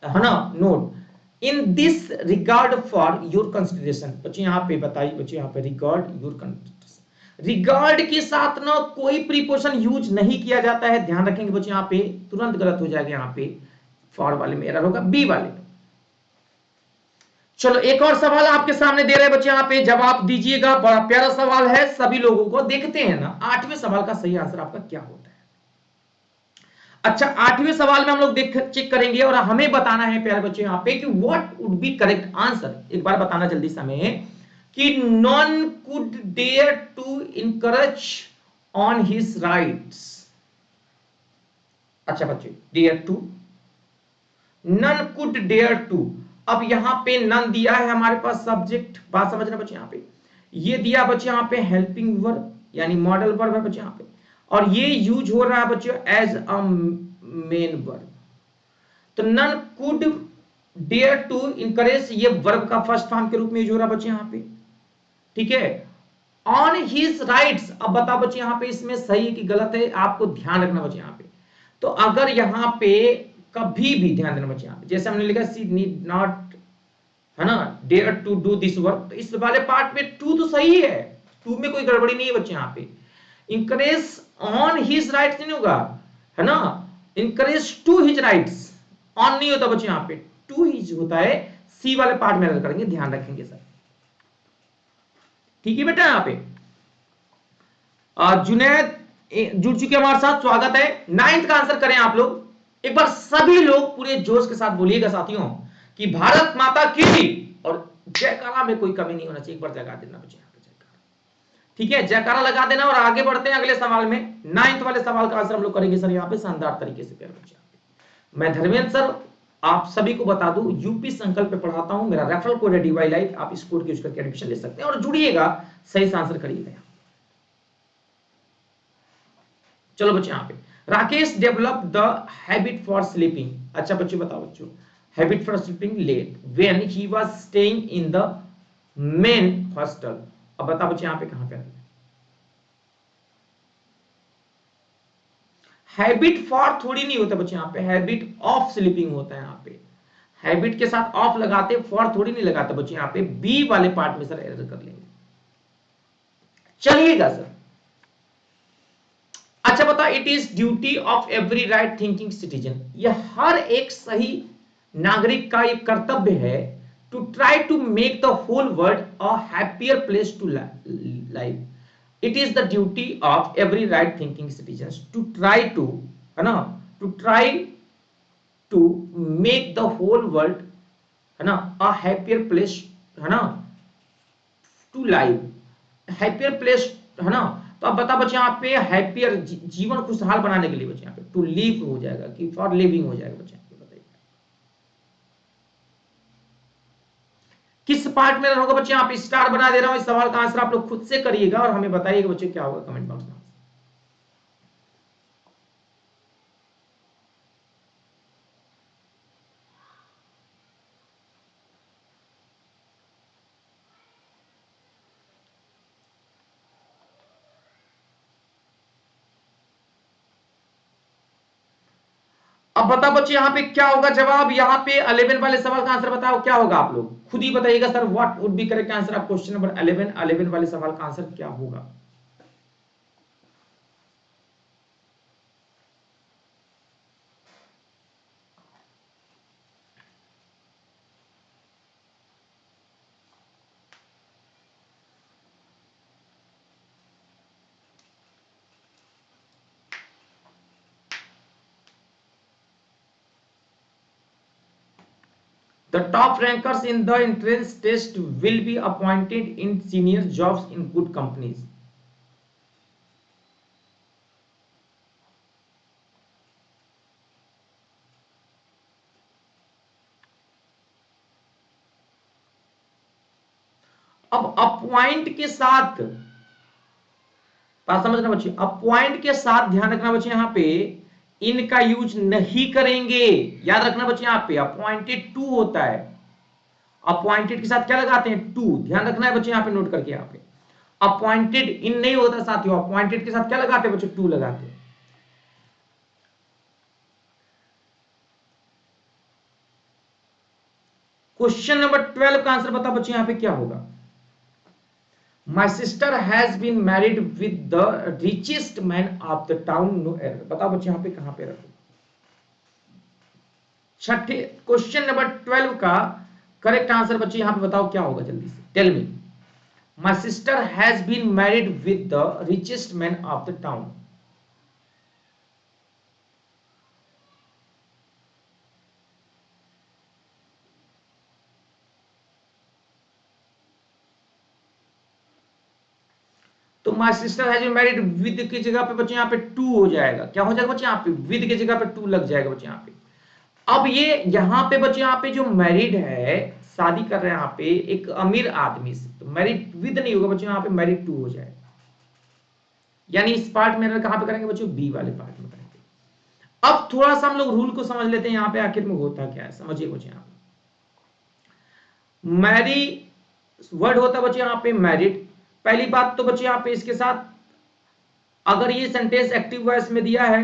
है ना, note in this regard for your consideration। बच्चों यहाँ पे बताइए बच्चों यहाँ पे regard your consideration, रिगार्ड के साथ ना कोई प्रीपोजिशन यूज नहीं किया जाता है, ध्यान रखेंगे बच्चे। यहाँ पे तुरंत गलत हो जाएगा, यहाँ पे फॉर वाले में एरर होगा, बी वाले। चलो एक और सवाल आपके सामने दे रहे हैं बच्चे, यहाँ पे जवाब दीजिएगा, बड़ा प्यारा सवाल है सभी लोगों को। देखते हैं ना 8वें सवाल का सही आंसर आपका क्या होता है। अच्छा 8वें सवाल में हम लोग देख चेक करेंगे और हमें बताना है प्यारे बच्चे यहाँ पे कि what would be correct answer. एक बार बताना जल्दी से हमें कि none could dare to encourage on his rights। अच्छा बच्चे dare to, none could dare to, अब यहां पे none दिया है हमारे पास सब्जेक्ट, बात समझना बच्चे। यहां पे ये दिया बच्चे यहाँ पे हेल्पिंग वर्ब यानी मॉडल वर्ब है बच्चे यहाँ पे, और ये यूज हो रहा है बच्चे एज अ मेन वर्ब। तो none could dare to encourage ये वर्ब का फर्स्ट फॉर्म के रूप में यूज हो रहा है बच्चे यहाँ पे। ठीक है, ऑन हिज राइट्स, अब बताओ बच्चे यहाँ पे इसमें सही है कि गलत है, आपको ध्यान रखना बच्चे यहाँ पे। तो अगर यहाँ पे कभी भी ध्यान देना बच्चे यहाँ पे, जैसे हमने लिखा सी नीड नॉट, है ना, dare to do this work, तो इस वाले पार्ट में टू तो सही है, टू में कोई गड़बड़ी नहीं है बच्चे यहाँ पे। इंकरेज ऑन हिज राइट्स नहीं होगा, है ना, encourage to his rights, on नहीं होता बच्चे यहाँ पे, टू हिज होता है, सी वाले पार्ट में करेंगे, ध्यान रखेंगे सर। ठीक है बेटा, यहाँ पे जुनैद जुड़ चुके हमारे साथ, स्वागत है। 9th का आंसर करें आप लोग, एक बार सभी लोग पूरे जोश के साथ बोलिएगा साथियों कि भारत माता की, और जयकारा में कोई कमी नहीं होना चाहिए, एक बार लगा देना बच्चे यहाँ पे जयकारा। ठीक है, जयकारा लगा देना और आगे बढ़ते हैं अगले सवाल में। 9th वाले सवाल का आंसर हम लोग करेंगे सर यहाँ पे शानदार तरीके से प्यारे बच्चे। मैं धर्मेंद्र सर आप सभी को बता दूं, यूपी संकल्प पे पढ़ाता हूं, मेरा रेफरल कोड है DY लाइफ, आप इस कोड के यूज करके एडमिशन ले सकते हैं और जुड़िएगा, सही से आंसर करिएगा। चलो बच्चे यहाँ पे, Rakesh develop the habit for sleeping. अच्छा बच्चे बताओ बच्चों, habit for sleeping late when he was staying in the main hostel. अब बताओ बच्चे यहाँ पे कहां पे, हैबिट फॉर थोड़ी नहीं होता बच्चे, यहाँ पे हैबिट ऑफ स्लीपिंग होता है। यहाँ पे हैबिट के साथ ऑफ लगाते, फॉर थोड़ी नहीं लगाते बच्चे, यहाँ पे बी वाले पार्ट में सर एरर कर लेंगे। चलिएगा सर। अच्छा बताओ, it is duty of every right thinking citizen, यह हर एक सही नागरिक का एक कर्तव्य है, to try to make the whole world a happier place to live. It is the duty of every right thinking citizen to try to, है ना, to try to make the whole world, है ना, अ happier place, है ना, to live, happier place, है ना। तो अब बता बच्चे यहाँ पे हैप्पियर, जीवन खुशहाल बनाने के लिए बच्चे यहाँ पे टू लिव हो जाएगा कि फॉर लिविंग हो जाएगा बच्चे, बताइए किस पार्ट में होगा बच्चे। यहाँ पे स्टार बना दे रहा हूं, इस सवाल का आंसर आप लोग खुद से करिएगा और हमें बताइएगा बच्चे क्या होगा कमेंट बॉक्स में। अब बताओ बच्चे यहाँ पे क्या होगा जवाब, यहाँ पे 11 वाले सवाल का आंसर बताओ क्या होगा, आप लोग खुद ही बताइएगा sir, what would be correct answer of question number 11 वाले सवाल का आंसर क्या होगा। The top rankers in the entrance test will be appointed in senior jobs in good companies. अब अपॉइंट के साथ बात समझना बच्चे, अपॉइंट के साथ ध्यान रखना बच्चे, यहां पे इनका यूज नहीं करेंगे, याद रखना बच्चे, यहां पे अपॉइंटेड टू होता है, अपॉइंटेड के साथ क्या लगाते हैं, टू, ध्यान रखना है बच्चे, यहां पे नोट करके, यहां पे अपॉइंटेड इन नहीं होता साथियों, अपॉइंटेड के साथ क्या लगाते हैं बच्चे, टू लगाते हैं। क्वेश्चन नंबर 12 का आंसर बता बच्चे, यहां पे क्या होगा। My sister has been married with the richest man of the town, no error। बताओ बच्चे यहां पे कहां पे रखो। छठे क्वेश्चन नंबर 12 का करेक्ट आंसर बच्चे यहां पे बताओ क्या होगा, जल्दी से tell me. My sister has been married with the richest man of the town। तो my sister has been married with की जगह पे बच्चे यहाँ पे टू हो जाएगा, क्या हो जाएगा बच्चे, यहाँ पे विद की जगह पे टू लग जाएगा बच्चे यहाँ पे। अब ये यहाँ पे बच्चे, यहाँ पे जो मैरिड है, शादी कर रहे हैं यहाँ पे एक अमीर आदमी से, तो मैरिड विद नहीं होगा बच्चे, यहाँ पे मैरिड टू हो जाएगा। यानी इस पार्ट में कहां पे करेंगे बच्चों, बी वाले पार्ट में करेंगे। अब थोड़ा सा हम लोग रूल को समझ लेते हैं, यहाँ पे आखिर में होता क्या है, समझिए बच्चे। यहाँ मैरी वर्ड होता है बच्चे यहाँ पे मैरिड। पहली बात तो बच्चे यहाँ पे इसके साथ अगर ये सेंटेंस एक्टिव वॉइस में दिया है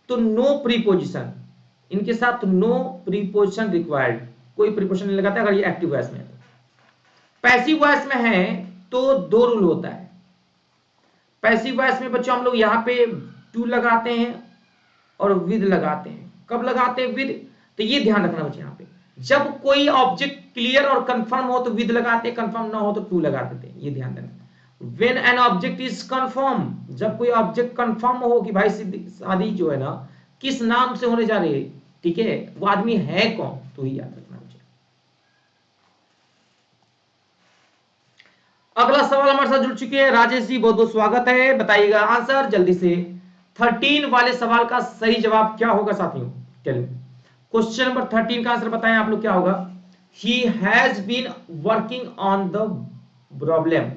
तो नो प्रीपोजिशन, इनके साथ नो प्रीपोजिशन रिक्वायर्ड, कोई प्रीपोजिशन नहीं लगाता अगर ये एक्टिव वॉइस में है। पैसिव वॉइस में है तो दो रूल होता है। पैसिव वॉइस में बच्चों हम लोग यहाँ पे टू लगाते हैं और विद लगाते हैं। कब लगाते हैं विद, तो ये ध्यान रखना बच्चे, यहाँ पे जब कोई ऑब्जेक्ट क्लियर और कंफर्म हो तो विद लगाते, कंफर्म ना हो तो टू लगा देते, ये ध्यान देना। When an object is confirm, जब कोई ऑब्जेक्ट कंफर्म हो कि भाई शादी जो है ना किस नाम से होने जा रही है, ठीक है, वो आदमी है कौन, तो ही याद रखना मुझे। अगला सवाल हमारे साथ जुड़ चुके हैं राजेश जी, बहुत बहुत स्वागत है, बताइएगा आंसर जल्दी से। 13 वाले सवाल का सही जवाब क्या होगा साथियों, टेल मी। क्वेश्चन नंबर 13 का आंसर बताएं आप लोग क्या होगा। He has been working on the problem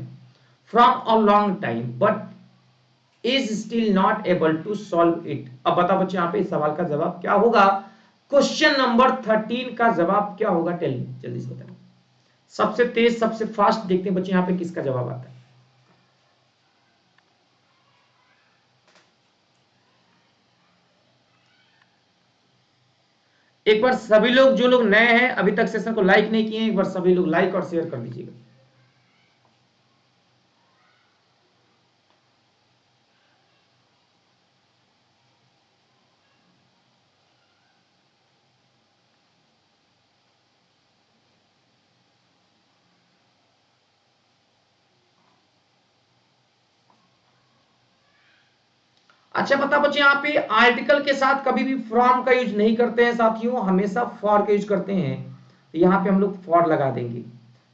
from a long time but is still not able to solve it. अब बताओ बच्चे यहाँ पे इस सवाल का जवाब क्या होगा। क्वेश्चन नंबर 13 का जवाब क्या होगा, टेल मी, जल्दी से बताओ। सबसे तेज सबसे फास्ट देखते हैं बच्चे यहाँ पे किसका जवाब आता है। एक बार सभी लोग, जो लोग नए हैं अभी तक सेशन को लाइक नहीं किए हैं, एक बार सभी लोग लाइक और शेयर कर दीजिएगा। अच्छा बता बच्चे, यहाँ पे आर्टिकल के साथ कभी भी फ्रॉम का यूज नहीं करते हैं साथियों, हमेशा फॉर का यूज करते हैं। तो यहाँ पे हम लोग फॉर लगा देंगे।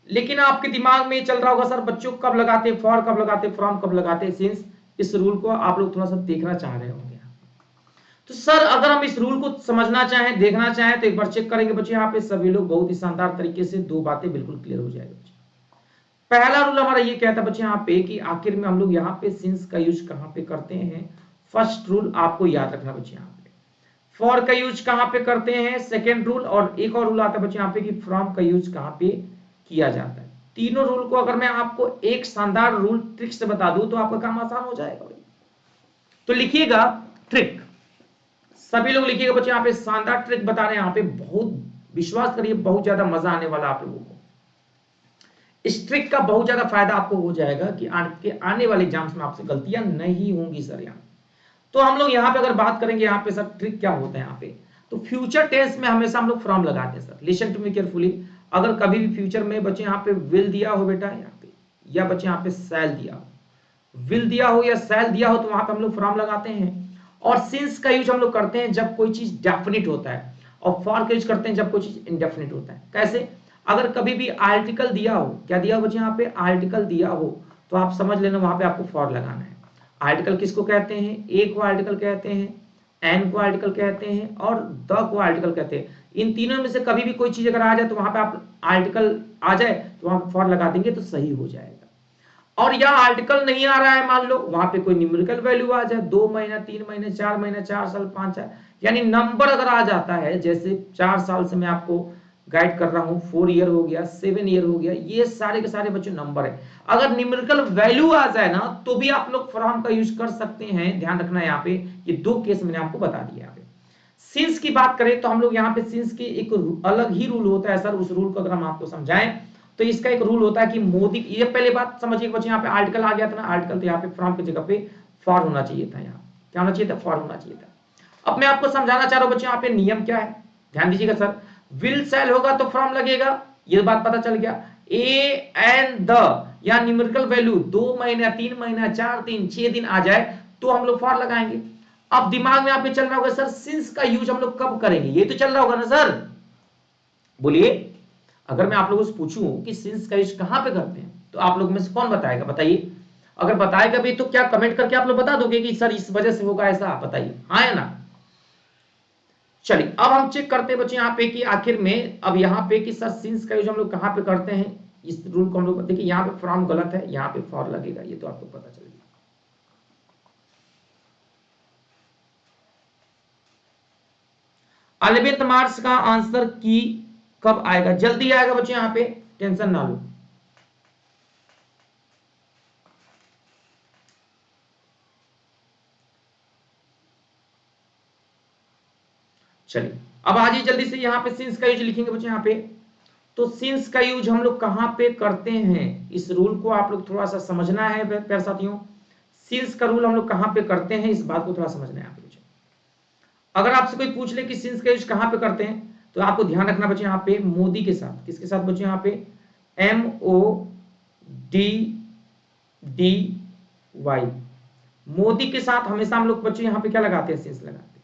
लेकिन आपके दिमाग में चल रहा होगा सर बच्चों कब लगाते हैं फॉर, कब लगाते हैं फ्रॉम, कब लगाते हैं सिंस। इस रूल को आप लोग थोड़ा सा देखना चाह रहे होंगे। तो सर अगर हम इस रूल को समझना चाहें, देखना चाहें, तो एक बार चेक करेंगे बच्चे यहाँ पे सभी लोग बहुत ही शानदार तरीके से दो बातें बिल्कुल क्लियर हो जाएगा बच्चे। पहला रूल हमारा ये कहता है बच्चे यहाँ पे कि आखिर में हम लोग यहाँ पे सिंस का यूज कहाँ पे करते हैं। फर्स्ट रूल आपको याद रखना बच्चे यहाँ पे फॉर का यूज कहाँ पे करते हैं, सेकेंड रूल, और एक और रूल आता है बच्चे यहाँ पे कि फ्रॉम का यूज कहाँ पे किया जाता है। तीनों रूल को अगर मैं आपको एक शानदार रूल ट्रिक से बता दूं तो आपका काम आसान हो जाएगा भाई। तो लिखिएगा ट्रिक, सभी लोग लिखिएगा बच्चे यहाँ पे शानदार ट्रिक बता रहे हैं यहाँ पे, बहुत विश्वास करिए बहुत ज्यादा मजा आने वाला आप लोगों को। इस ट्रिक का बहुत ज्यादा फायदा आपको हो जाएगा कि आपके आने वाले एग्जाम्स में आपसे गलतियां नहीं होंगी सर। यहाँ तो हम लोग यहाँ पे अगर बात करेंगे यहाँ पे सर ट्रिक क्या होता है यहाँ पे, तो फ्यूचर टेंस में हमेशा हम लोग फ्रॉम लगाते हैं sir. Listen to me carefully, अगर कभी भी फ्यूचर में बच्चे यहाँ पे विल दिया हो बेटा यहाँ पे, या बच्चे यहाँ पे सैल दिया हो, विल दिया हो या सैल दिया हो, तो वहां पे हम लोग फ्रॉम लगाते हैं। और सिंस का यूज हम लोग करते हैं जब कोई चीज डेफिनिट होता है, और फॉर का यूज करते हैं जब कोई चीज इनडेफिनिट होता है। कैसे, अगर कभी भी आर्टिकल दिया हो, क्या दिया हो बच्चे यहाँ पे, आर्टिकल दिया हो, तो आप समझ लेना वहां पे आपको फॉर लगाना है। आर्टिकल किसको कहते हैं, ए को आर्टिकल कहते हैं, एन को आर्टिकल कहते हैं, और द को आर्टिकल कहते हैं। इन तीनों में से कभी भी कोई चीज अगर आ जाए तो वहां पे आप आर्टिकल आ जाए तो वहां पे फॉर लगा देंगे तो सही हो जाएगा। और या आर्टिकल नहीं आ रहा है, मान लो वहां पे कोई न्यूमेरिकल वैल्यू आ जाए, 2 महीना 3 महीने 4 महीने 4 साल 5 साल, यानी नंबर अगर आ जाता है, जैसे 4 साल से मैं आपको गाइड कर रहा हूं, 4 ईयर हो गया, 7 ईयर हो गया, ये सारे के सारे बच्चों नंबर है। अगर न्यूमेरिकल वैल्यू आ जाए ना तो भी आप लोग फ्रॉम का यूज कर सकते हैं। ध्यान रखना यहाँ पे, ये दो केस मैंने आपको बता दिया। यहाँ पे सिंस की बात करें तो हम लोग यहाँ पे सिंस की एक अलग ही रूल होता है सर। उस रूल को अगर हम आपको समझाएं तो इसका एक रूल होता है कि मोदी, ये पहले बात समझिए बच्चे, यहाँ पे आर्टिकल आ गया था ना, आर्टिकल तो यहाँ पे फ्रॉम की जगह पे फॉर होना चाहिए था। यहाँ क्या होना चाहिए था, फॉर होना चाहिए था। अब मैं आपको समझाना चाह रहा हूं बच्चे यहाँ पे नियम क्या है, ध्यान दीजिएगा सर। विल सेल होगा तो फ्रॉम लगेगा, ये बात पता चल गया। ए एंड द या न्यूमेरिकल वैल्यू 2 महीना 3 महीना 4 दिन 6 दिन आ जाए तो हम लोग फॉर लगाएंगे। अब दिमाग में आपके चल रहा होगा सर सिंस का यूज हम लोग कब करेंगे, ये तो चल रहा होगा ना सर, बोलिए। अगर मैं आप लोगों से पूछूं कि सिंस का यूज कहां पे करते हैं तो आप लोग में से कौन बताएगा, बताइए। अगर बताएगा भी तो क्या कमेंट करके आप लोग बता दोगे कि सर इस वजह से होगा ऐसा, बताइए हाँ या ना। चलिए अब हम चेक करते हैं बच्चे यहाँ पे कि आखिर में अब यहाँ पे कि सर सिंस का यूज हम लोग कहां पे करते हैं। इस रूल को हम लोग देखिए, यहाँ पे फ्रॉम गलत है, यहाँ पे फॉर लगेगा, ये तो आपको पता चल गया। 11 मार्च का आंसर की कब आएगा, जल्दी आएगा बच्चे, यहाँ पे टेंशन ना लो। चलिए अब आजिए जल्दी से, यहाँ पे सिंस का यूज लिखेंगे बच्चे यहाँ पे। तो सिंस का यूज हम लोग कहां पे करते हैं, इस रूल को आप लोग थोड़ा सा समझना है प्यारे साथियों। सिंस का रूल हम लोग कहां पे करते हैं, इस बात को थोड़ा समझना है आप लोग। अगर आपसे कोई पूछ ले कि सिंस का यूज कहां पे करते हैं तो आपको ध्यान रखना बच्चे यहाँ पे मोदी के साथ, किसके साथ बच्चे यहाँ पे, MODDY, मोदी के साथ हमेशा हम लोग बच्चे यहाँ पे क्या लगाते हैं, सिंस लगाते हैं।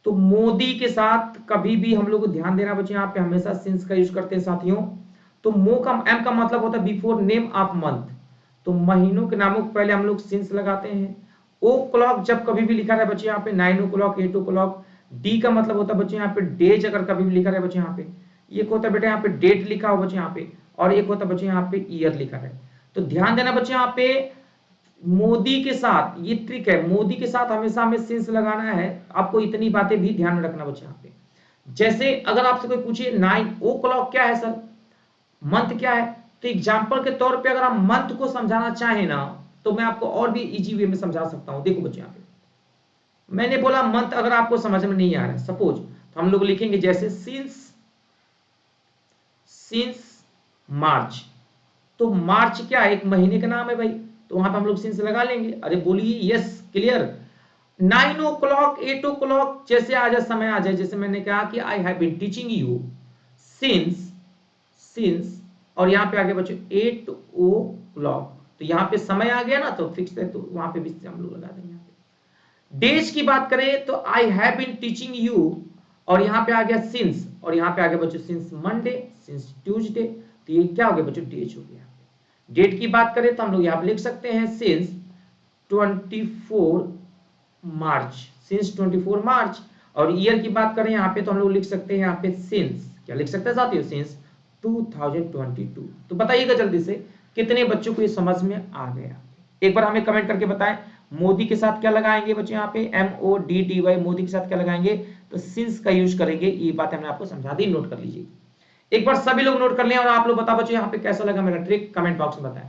तो मोदी के साथ कभी भी हम लोग को ध्यान देना बच्चे, यहाँ पे हमेशा सिंस का यूज करते हैं साथियों। तो मो का एम का मतलब होता है बिफोर नेम ऑफ मंथ, तो महीनों के नामों को पहले हम लोग सिंस लगाते हैं। ओ क्लॉक जब कभी भी लिखा रहा है बच्चे यहाँ पे 9 o'clock 8 o'clock डी का मतलब होता है बच्चे यहाँ पे डेज, अगर कभी भी लिखा रहे बच्चे यहाँ पे, एक होता है बेटा यहाँ पे डेट लिखा हो बच्चे यहाँ पे, और एक होता है बच्चे यहाँ पे ईयर लिखा है। तो ध्यान देना बच्चे यहाँ पे मोदी के साथ, ये ट्रिक है, मोदी के साथ हमेशा हमें सिंस लगाना है। आपको इतनी बातें भी ध्यान में रखना बच्चे यहाँ पे। जैसे अगर आपसे कोई पूछे 9 ओ क्लॉक क्या है सर, मंथ क्या है, तो एग्जाम्पल के तौर पे अगर आप मंथ को समझाना चाहें ना, तो मैं आपको और भी इजी वे में समझा सकता हूं। देखो बच्चे यहाँ पे मैंने बोला मंथ अगर आपको समझ में नहीं आ रहा है सपोज, तो हम लोग लिखेंगे जैसे सिंस मार्च। तो मार्च क्या है, एक महीने का नाम है भाई, तो वहां पे हम लोग सिंस लगा लेंगे। अरे बोलिए यस, क्लियर। 9 ओ क्लॉक 8 ओ क्लॉक जैसे आ जाए, समय आ जाए, जैसे मैंने कहा कि I have been teaching you since और यहाँ पे आगे बच्चों 8 ओ क्लॉक, तो यहाँ पे समय आ गया ना, तो फिक्स है, तो वहां पे भी हम लोग लगा देंगे। यहाँ पे डेज की बात करें तो I have been teaching you, और यहाँ पे आ गया सिंस, और यहाँ पे आ गया बच्चों सिंस मंडे, सिंस ट्यूजडे, तो ये क्या हो गया बच्चों, डेज हो गया। डेट की बात करें तो हम लोग यहाँ पे लिख सकते हैं सिंस 24 मार्च, सिंस 24 मार्च। और ईयर की बात करें यहाँ पे तो हम लोग लिख सकते हैं यहाँ पे सिंस, क्या लिख सकते हैं साथियों, सिंस 2022। तो बताइएगा जल्दी से कितने बच्चों को ये समझ में आ गया, एक बार हमें कमेंट करके बताएं। मोदी के साथ क्या लगाएंगे बच्चे यहाँ पे, MODDY, मोदी के साथ क्या लगाएंगे, तो सिंस का यूज करेंगे। ये बात हमने आपको समझा दी, नोट कर लीजिए। एक बार सभी लोग नोट कर लें, और आप लोग बताओ बच्चों यहाँ पे कैसा लगा मेरा ट्रिक, कमेंट बॉक्स में बताएं,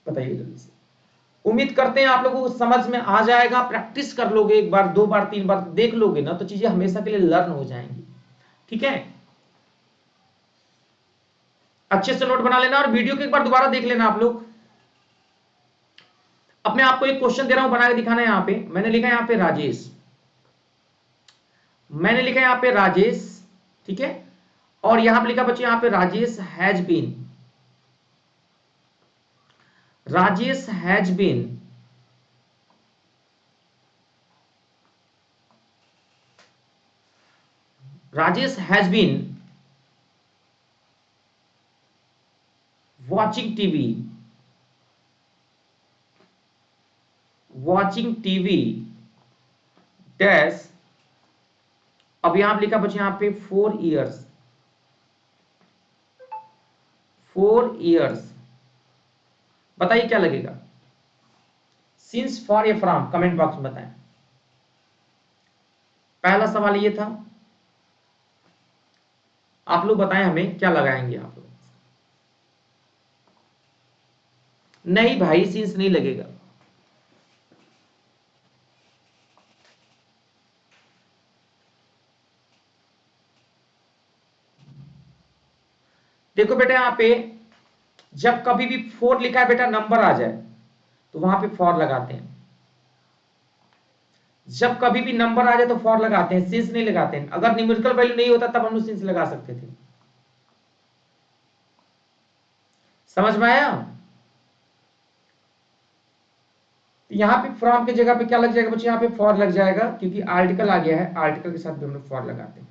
बताइए जल्दी से। उम्मीद करते हैं आप लोगों को समझ में आ जाएगा। प्रैक्टिस कर लोगे, एक बार 2 बार 3 बार देख लोगे ना, तो चीजें हमेशा के लिए लर्न हो जाएंगी। ठीक है, अच्छे से नोट बना लेना, और वीडियो को एक बार दोबारा देख लेना आप लोग। अब मैं आपको एक क्वेश्चन दे रहा हूं, बना के दिखाना है। यहाँ पे मैंने लिखा है यहाँ पे राजेश, मैंने लिखा है यहाँ पे राजेश, ठीक है, और यहां पे लिखा बच्चे यहाँ पे Rajesh has been, Rajesh has been watching TV dash, अब यहां पे लिखा बच्चे यहाँ पे 4 इयर्स, बताइए क्या लगेगा, सिंस फॉर या फ्रॉम, कमेंट बॉक्स में बताएं। पहला सवाल ये था, आप लोग बताएं हमें क्या लगाएंगे आप लोग। नहीं भाई, सिंस नहीं लगेगा। देखो बेटा यहां पे जब कभी भी 4 लिखा है बेटा, नंबर आ जाए तो वहां पे फॉर लगाते हैं। जब कभी भी नंबर आ जाए तो फॉर लगाते हैं, सिंस नहीं लगाते हैं। अगर न्यूमेरिकल वैल्यू नहीं होता तब हम लोग सिंस लगा सकते थे। समझ में आया। यहां पे फ्रॉम की जगह पे क्या लग जाएगा बच्चे, यहां पे फॉर लग जाएगा, क्योंकि आर्टिकल आ गया है, आर्टिकल के साथ भी हम लोग फॉर लगाते हैं।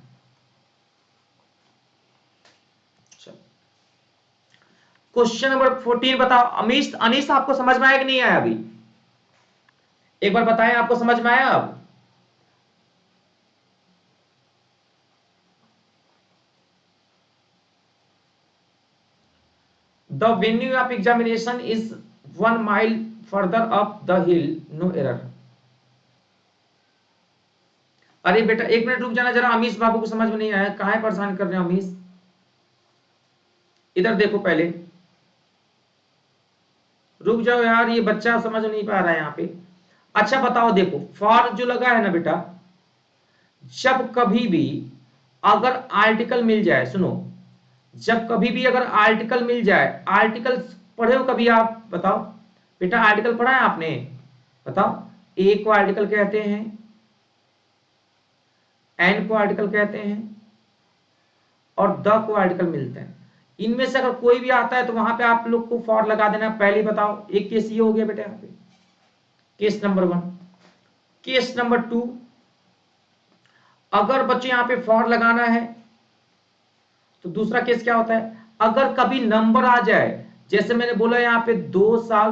क्वेश्चन नंबर 14 बताओ। अमीश, अनीश आपको समझ में आया कि नहीं आया अभी, एक बार बताएं, आपको समझ में आया अब। The venue of examination is 1 mile further up the hill, no error. अरे बेटा एक मिनट रुक जाना जरा, अमीश बाबू को समझ में नहीं आया, कहां है परेशान कर रहे हैं अमीश, इधर देखो पहले, रुक जाओ यार, ये बच्चा समझ नहीं पा रहा है यहाँ पे। अच्छा बताओ, देखो फॉर जो लगा है ना बेटा, जब कभी भी अगर आर्टिकल मिल जाए, सुनो, जब कभी भी अगर आर्टिकल मिल जाए, आर्टिकल पढ़े हो कभी आप, बताओ बेटा, आर्टिकल पढ़ा है आपने, बताओ। ए को आर्टिकल कहते हैं, एन को आर्टिकल कहते हैं, और द को आर्टिकल मिलते हैं। इनमें से अगर कोई भी आता है तो वहां पे आप लोग को फॉर लगा देना। पहले बताओ, एक केस ये हो गया बेटा, यहाँ पे केस नंबर 1। केस नंबर 2, अगर बच्चे यहां पे फॉर लगाना है तो दूसरा केस क्या होता है, अगर कभी नंबर आ जाए, जैसे मैंने बोला यहाँ पे 2 साल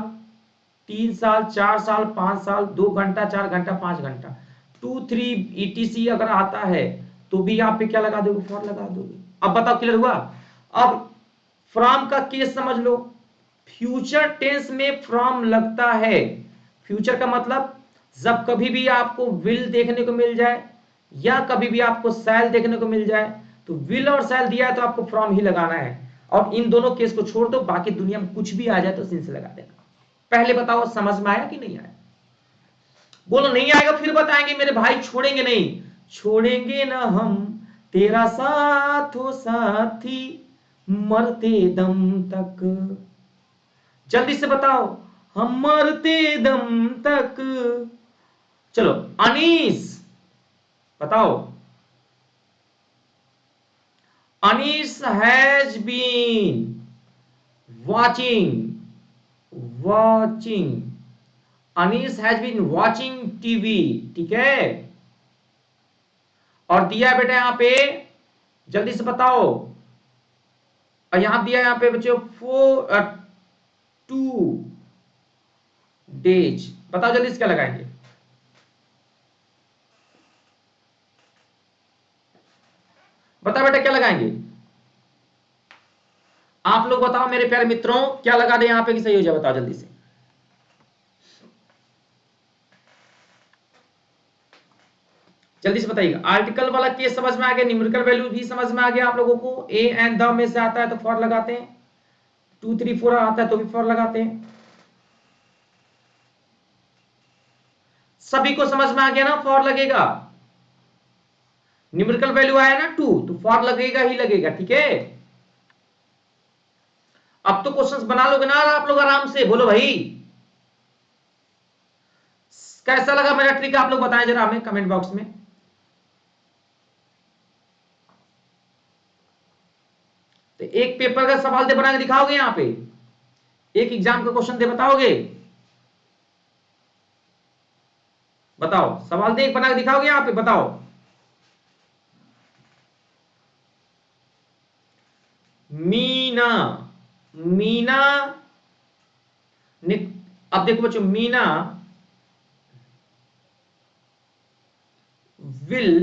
3 साल, 4 साल, 5 साल, 2 घंटा, 4 घंटा, 5 घंटा, 2, 3 ETC अगर आता है तो भी यहाँ पे क्या लगा दोगे, फॉर लगा दोगे। अब बताओ क्लियर हुआ। अब फ्रॉम का केस समझ लो, फ्यूचर टेंस में फ्रॉम लगता है। फ्यूचर का मतलब जब कभी भी आपको विल देखने को मिल जाए या कभी भी आपको शैल देखने को मिल जाए तो विल और शैल दिया है तो आपको फ्रॉम ही लगाना है। और इन दोनों केस को छोड़ दो, बाकी दुनिया में कुछ भी आ जाए तो सिंस लगा देना। पहले बताओ समझ में आया कि नहीं आया? बोलो नहीं आएगा फिर बताएंगे मेरे भाई, छोड़ेंगे नहीं, छोड़ेंगे ना हम तेरा साथ हो साथी मरते दम तक। जल्दी से बताओ, हम मरते दम तक। चलो अनीस बताओ, Anees has been watching Anees has been watching TV, ठीक है। और दिया है बेटा यहां पे, जल्दी से बताओ, और यहां दिया है यहां पे बच्चों 2 days। बताओ जल्दी से क्या लगाएंगे, बताओ बेटा क्या लगाएंगे आप लोग, बताओ मेरे प्यारे मित्रों क्या लगा दे यहां पे कि सही हो जाए, बताओ जल्दी से। जल्दी से बताइएगा। आर्टिकल वाला केस समझ में आ गया, न्यूमेरिकल वैल्यू भी समझ में आ गया आप लोगों को। ए एंड द में से आता है तो फॉर लगाते हैं, 2, 3, 4 आता है तो भी फॉर लगाते हैं। सभी को समझ में आ गया ना, फॉर लगेगा। न्यूमेरिकल वैल्यू आया ना 2 तो फॉर लगेगा ही लगेगा, ठीक है। अब तो क्वेश्चंस बना लोगे ना आप लोग आराम से, बोलो भाई कैसा लगा मेरा ट्रिक, आप लोग बताएं जरा हमें कमेंट बॉक्स में। तो एक पेपर का सवाल दे बना के दिखाओगे यहां पे, एक एग्जाम का क्वेश्चन दे बताओगे, बताओ सवाल दे एक बना के दिखाओगे यहां पे, बताओ। मीना, मीना ने, अब देखो बच्चों, Meena will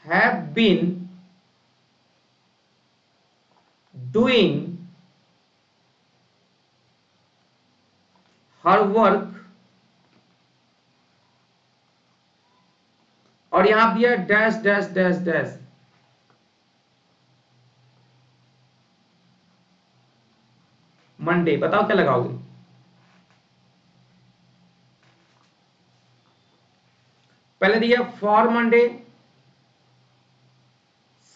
have been doing her work, और यहां दिया dash dash dash dash Monday. बताओ क्या लगाओगे, पहले दिया for Monday,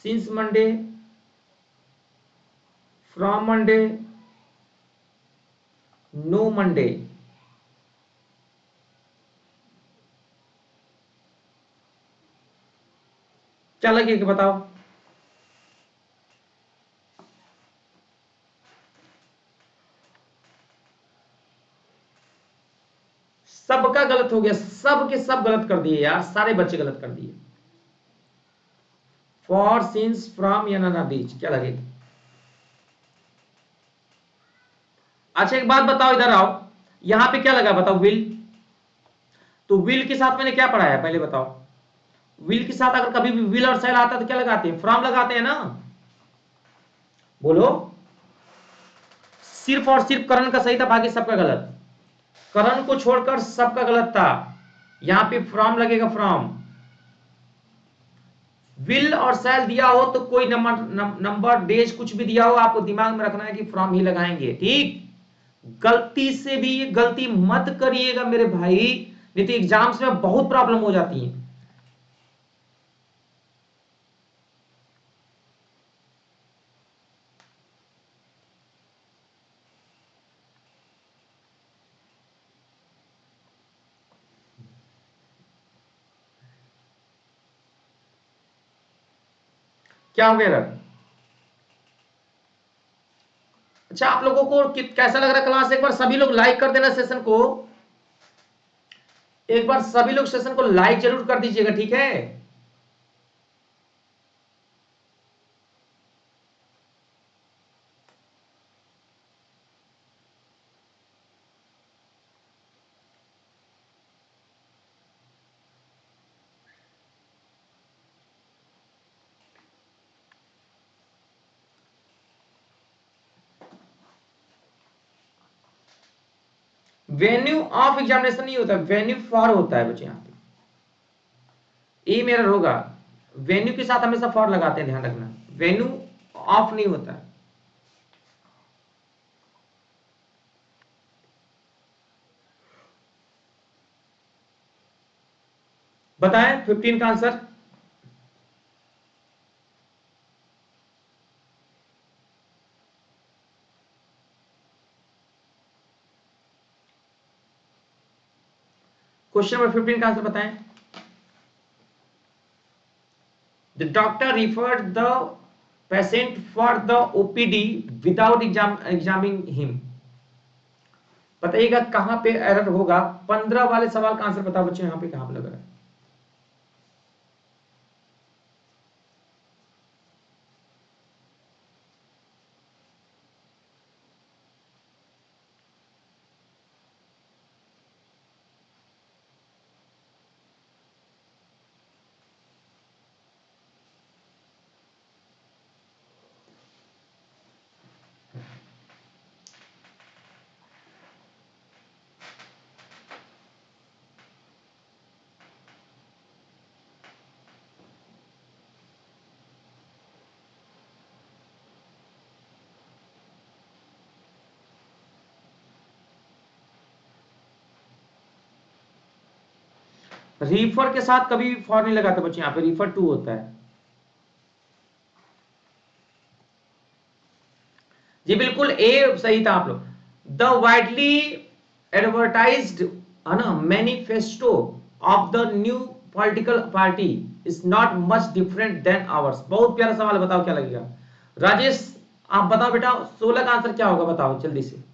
since Monday, from Monday, no Monday. क्या लगेगा बताओ, सबका गलत हो गया, सब के सब गलत कर दिए यार, सारे बच्चे गलत कर दिए। फॉर, सिंस, फ्रॉम या नन ऑफ दीज, क्या लगेगा? अच्छा एक बात बताओ, इधर आओ, यहां पे क्या लगा बताओ, विल। तो विल के साथ मैंने क्या पढ़ाया पहले बताओ, विल के साथ अगर कभी भी विल और शैल आता है तो क्या लगाते हैं, फ्रॉम लगाते हैं ना, बोलो। सिर्फ और सिर्फ करण का सही था, बाकी सबका गलत। करण को छोड़कर सबका गलत था। यहां पे फ्रॉम लगेगा, फ्रॉम। विल और शैल दिया हो तो कोई नंबर डेज कुछ भी दिया हो, आपको दिमाग में रखना है कि फ्रॉम ही लगाएंगे, ठीक। गलती से भी ये गलती मत करिएगा मेरे भाई, नहीं तो एग्जाम्स में बहुत प्रॉब्लम हो जाती है। क्या हो गया? अच्छा आप लोगों को कैसा लग रहा है क्लास, एक बार सभी लोग लाइक कर देना सेशन को, एक बार सभी लोग सेशन को लाइक जरूर कर दीजिएगा, ठीक है। वेन्यू ऑफ एग्जामिनेशन नहीं होता, वेन्यू फॉर होता है बच्चे। यहाँ पे ई मेरा होगा, वेन्यू के साथ हमेशा फॉर लगाते हैं, ध्यान रखना, वेन्यू ऑफ नहीं होता है। बताएं 15 का आंसर। क्वेश्चन नंबर 15 का आंसर बताएं। The doctor referred the patient for the OPD without examining him. बताइएगा कहां पे एरर होगा। 15 वाले सवाल का आंसर बताओ बच्चों, यहां पे कहां पे लग रहा है। रिफर के साथ कभी भी फॉर नहीं लगाते बच्चे, यहां पे रिफर टू होता है। जी बिल्कुल, ए सही था आप लोग। द वाइडली एडवर्टाइज्ड है ना manifesto of the new political party is not much different than ours. बहुत प्यारा सवाल, बताओ क्या लगेगा। राजेश आप बताओ बेटा, 16 का आंसर क्या होगा, बताओ जल्दी से।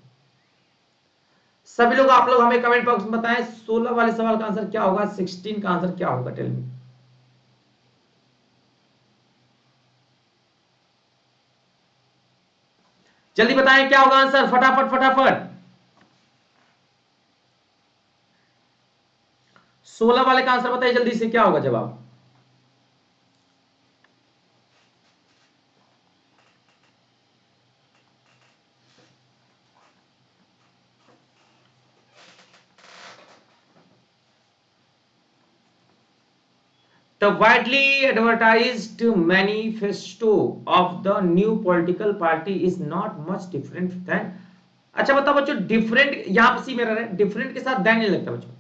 सभी लोग आप लोग हमें कमेंट बॉक्स में बताएं 16 वाले सवाल का आंसर क्या होगा, 16 का आंसर क्या होगा, टेल मी। जल्दी बताएं क्या होगा आंसर, फटाफट फटाफट। 16 वाले का आंसर बताइए जल्दी से, क्या होगा जवाब। The widely advertised manifesto of the new political party is not much different than। अच्छा बताओ बच्चों, डिफरेंट यहां पर सी मेरा है, डिफरेंट के साथ दैन नहीं लगता बच्चों,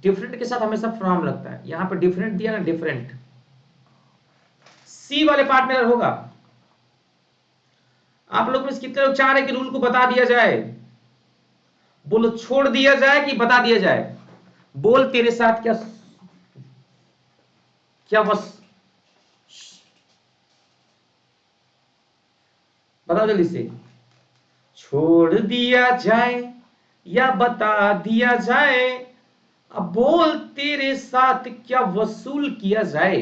डिफरेंट के साथ हमेशा फ्रॉम लगता है। यहां पर डिफरेंट दिया ना, डिफरेंट सी वाले पार्ट में होगा। आप लोग में से कितने लोग चाह रहे कि रूल को बता दिया जाए, बोलो छोड़ दिया जाए कि बता दिया जाए। बोल तेरे साथ क्या क्या बस, बताओ जल्दी से। छोड़ दिया जाए या बता दिया जाए, अब बोल तेरे साथ क्या वसूल किया जाए।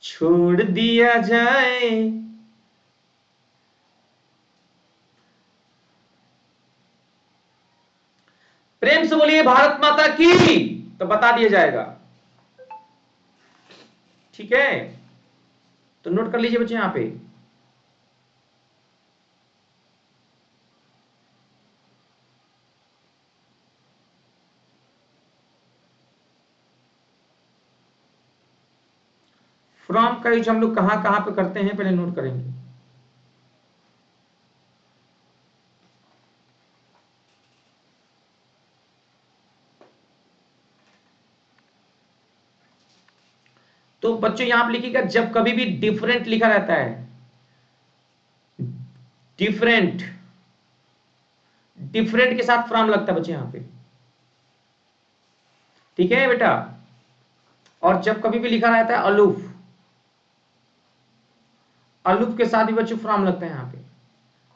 छोड़ दिया जाए, प्रेम से बोलिए भारत माता की, तो बता दिया जाएगा। ठीक है, तो नोट कर लीजिए बच्चे यहां पे। फ्रॉम का यूज हम लोग कहां कहां पे करते हैं, पहले नोट करेंगे। तो बच्चों यहां पे लिखिएगा, जब कभी भी डिफरेंट लिखा रहता है, डिफरेंट, डिफरेंट के साथ फ्रॉम लगता है बच्चे यहां पे। ठीक है बेटा, और जब कभी भी लिखा रहता है अलूफ, अलूफ के साथ भी बच्चों फ्रॉम लगता है यहां पे।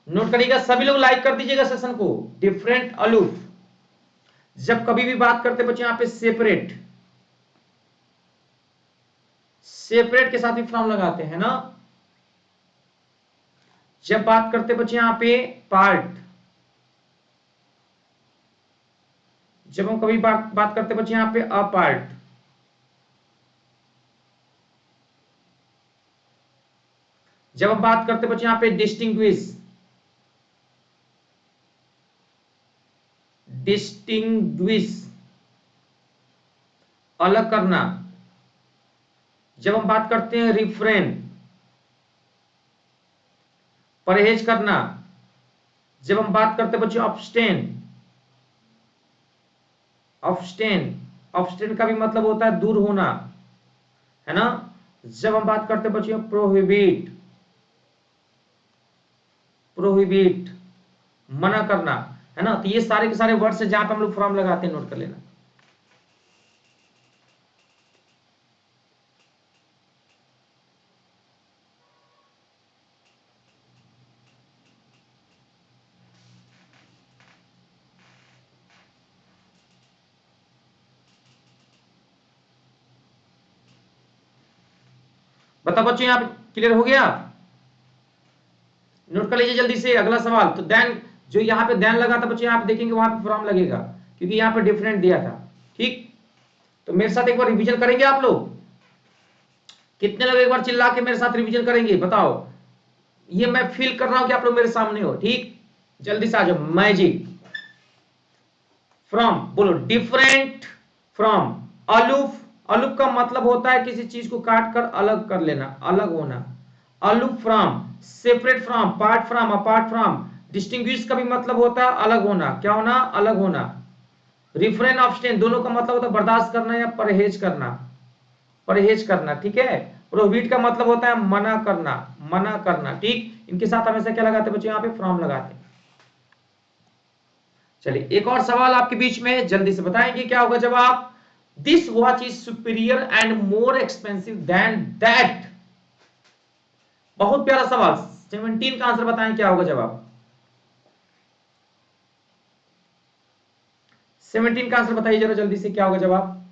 नोट करिएगा, सभी लोग लाइक कर दीजिएगा सेशन को। Different, aloof. जब कभी भी बात करते बच्चे यहां पे सेपरेट, सेपरेट के साथ भी फ्रॉम लगाते हैं ना। जब बात करते बच्चे यहां पे पार्ट, जब हम कभी बात करते बच्चे यहां पे अपार्ट, जब हम बात करते बच्चे यहां पे डिस्टिंग्विश, डिस्टिंग्विश, अलग करना। जब हम बात करते हैं रिफ्रेन, परहेज करना। जब हम बात करते हैं बच्चों अब्स्टेन, अब्स्टेन, अब्स्टेन का भी मतलब होता है दूर होना, है ना। जब हम बात करते हैं बच्चों प्रोहिबिट, प्रोहिबिट, मना करना, है ना। तो ये सारे के सारे वर्ड्स है जहां पे हम लोग फ्रॉम लगाते हैं, नोट कर लेना। बताओ बच्चों, यहां पे क्लियर हो गया? नोट कर लीजिए जल्दी से अगला सवाल। तो देन, जो यहाँ पे देन लगा था बच्चों, यहाँ पे देखेंगे वहां पे फ्रॉम लगेगा, क्योंकि यहाँ पे डिफरेंट दिया था। ठीक, तो मेरे साथ एक बार रिवीजन करेंगे आप लोग? कितने लोग एक बार चिल्ला के मेरे साथ रिवीजन करेंगे? बताओ, ये मैं फील कर रहा हूं कि आप लोग मेरे सामने हो। ठीक, जल्दी से आ जाओ। मैजिक, फ्रॉम, बोलो डिफरेंट फ्रॉम, अलूफ, अलूफ का मतलब होता है किसी चीज को काट कर अलग कर लेना, अलग होना। Aloof from, separate from, part from, apart from. Distinguish का भी मतलब होता है अलग होना, क्या होना? अलग होना। रिफ्रेन, अब्स्टेन, दोनों का मतलब होता है बर्दाश्त करना या परहेज करना, परहेज करना। ठीक है। प्रोहिबिट का मतलब होता है मना करना, मना करना। ठीक, इनके साथ हमेशा क्या लगाते हैं बच्चों? यहाँ पे फ्रॉम लगाते हैं। चलिए एक और सवाल आपके बीच में, जल्दी से बताएंगे क्या होगा जवाब? This watch is superior and more expensive than that. बहुत प्यारा सवाल। 17 का आंसर बताएं, क्या होगा जवाब? 17 का आंसर बताइए जरा जल्दी से, क्या होगा जवाब?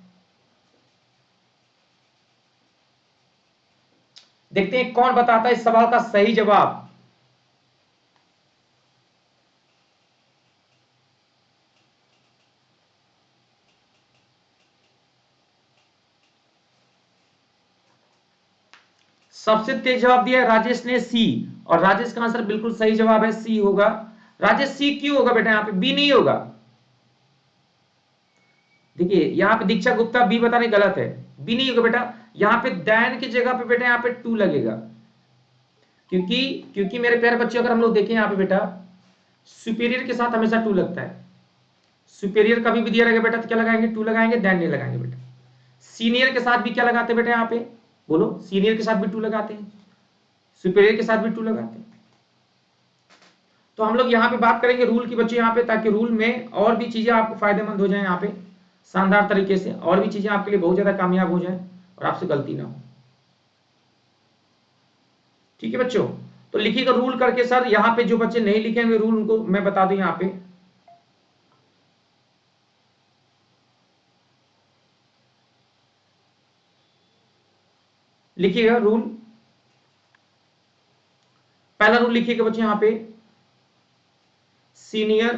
देखते हैं कौन बताता है इस सवाल का सही जवाब। सबसे तेज जवाब दिया है राजेश ने, सी। और राजेश का आंसर बिल्कुल सही जवाब है, सी होगा। राजेश सी क्यों होगा बेटा? यहां पे बी नहीं होगा। देखिए यहां पे दीक्षा गुप्ता बी बता रहे, गलत है, बी नहीं होगा बेटा। यहां पे दैन की जगह पे बेटा यहां पे टू लगेगा, क्योंकि क्योंकि मेरे प्यारे बच्चे अगर हम लोग देखें यहां पे बेटा, सुपीरियर के साथ हमेशा टू लगता है। सुपीरियर कभी भी दिया रहेगा बेटा तो क्या लगाएंगे? टू लगाएंगे, देन नहीं लगाएंगे बेटा। सीनियर के साथ भी क्या लगाते हैं बेटा? यहां पे बोलो, सीनियर के साथ भी टू लगाते हैं, सुपीरियर के साथ भी टू लगाते हैं। तो हम लोग यहाँ पे बात करेंगे रूल की बच्चे यहाँ पे, ताकि रूल में और भी चीजें आपको फायदेमंद हो जाए यहाँ पे शानदार तरीके से, और भी चीजें आपके लिए बहुत ज्यादा कामयाब हो जाए और आपसे गलती ना हो। ठीक है बच्चों, तो लिखिएगा रूल करके। सर यहाँ पे जो बच्चे नहीं लिखेंगे रूल, उनको मैं बता दूं यहाँ पे, लिखिएगा रूल। पहला रूल लिखिएगा बच्चे यहाँ पे, सीनियर।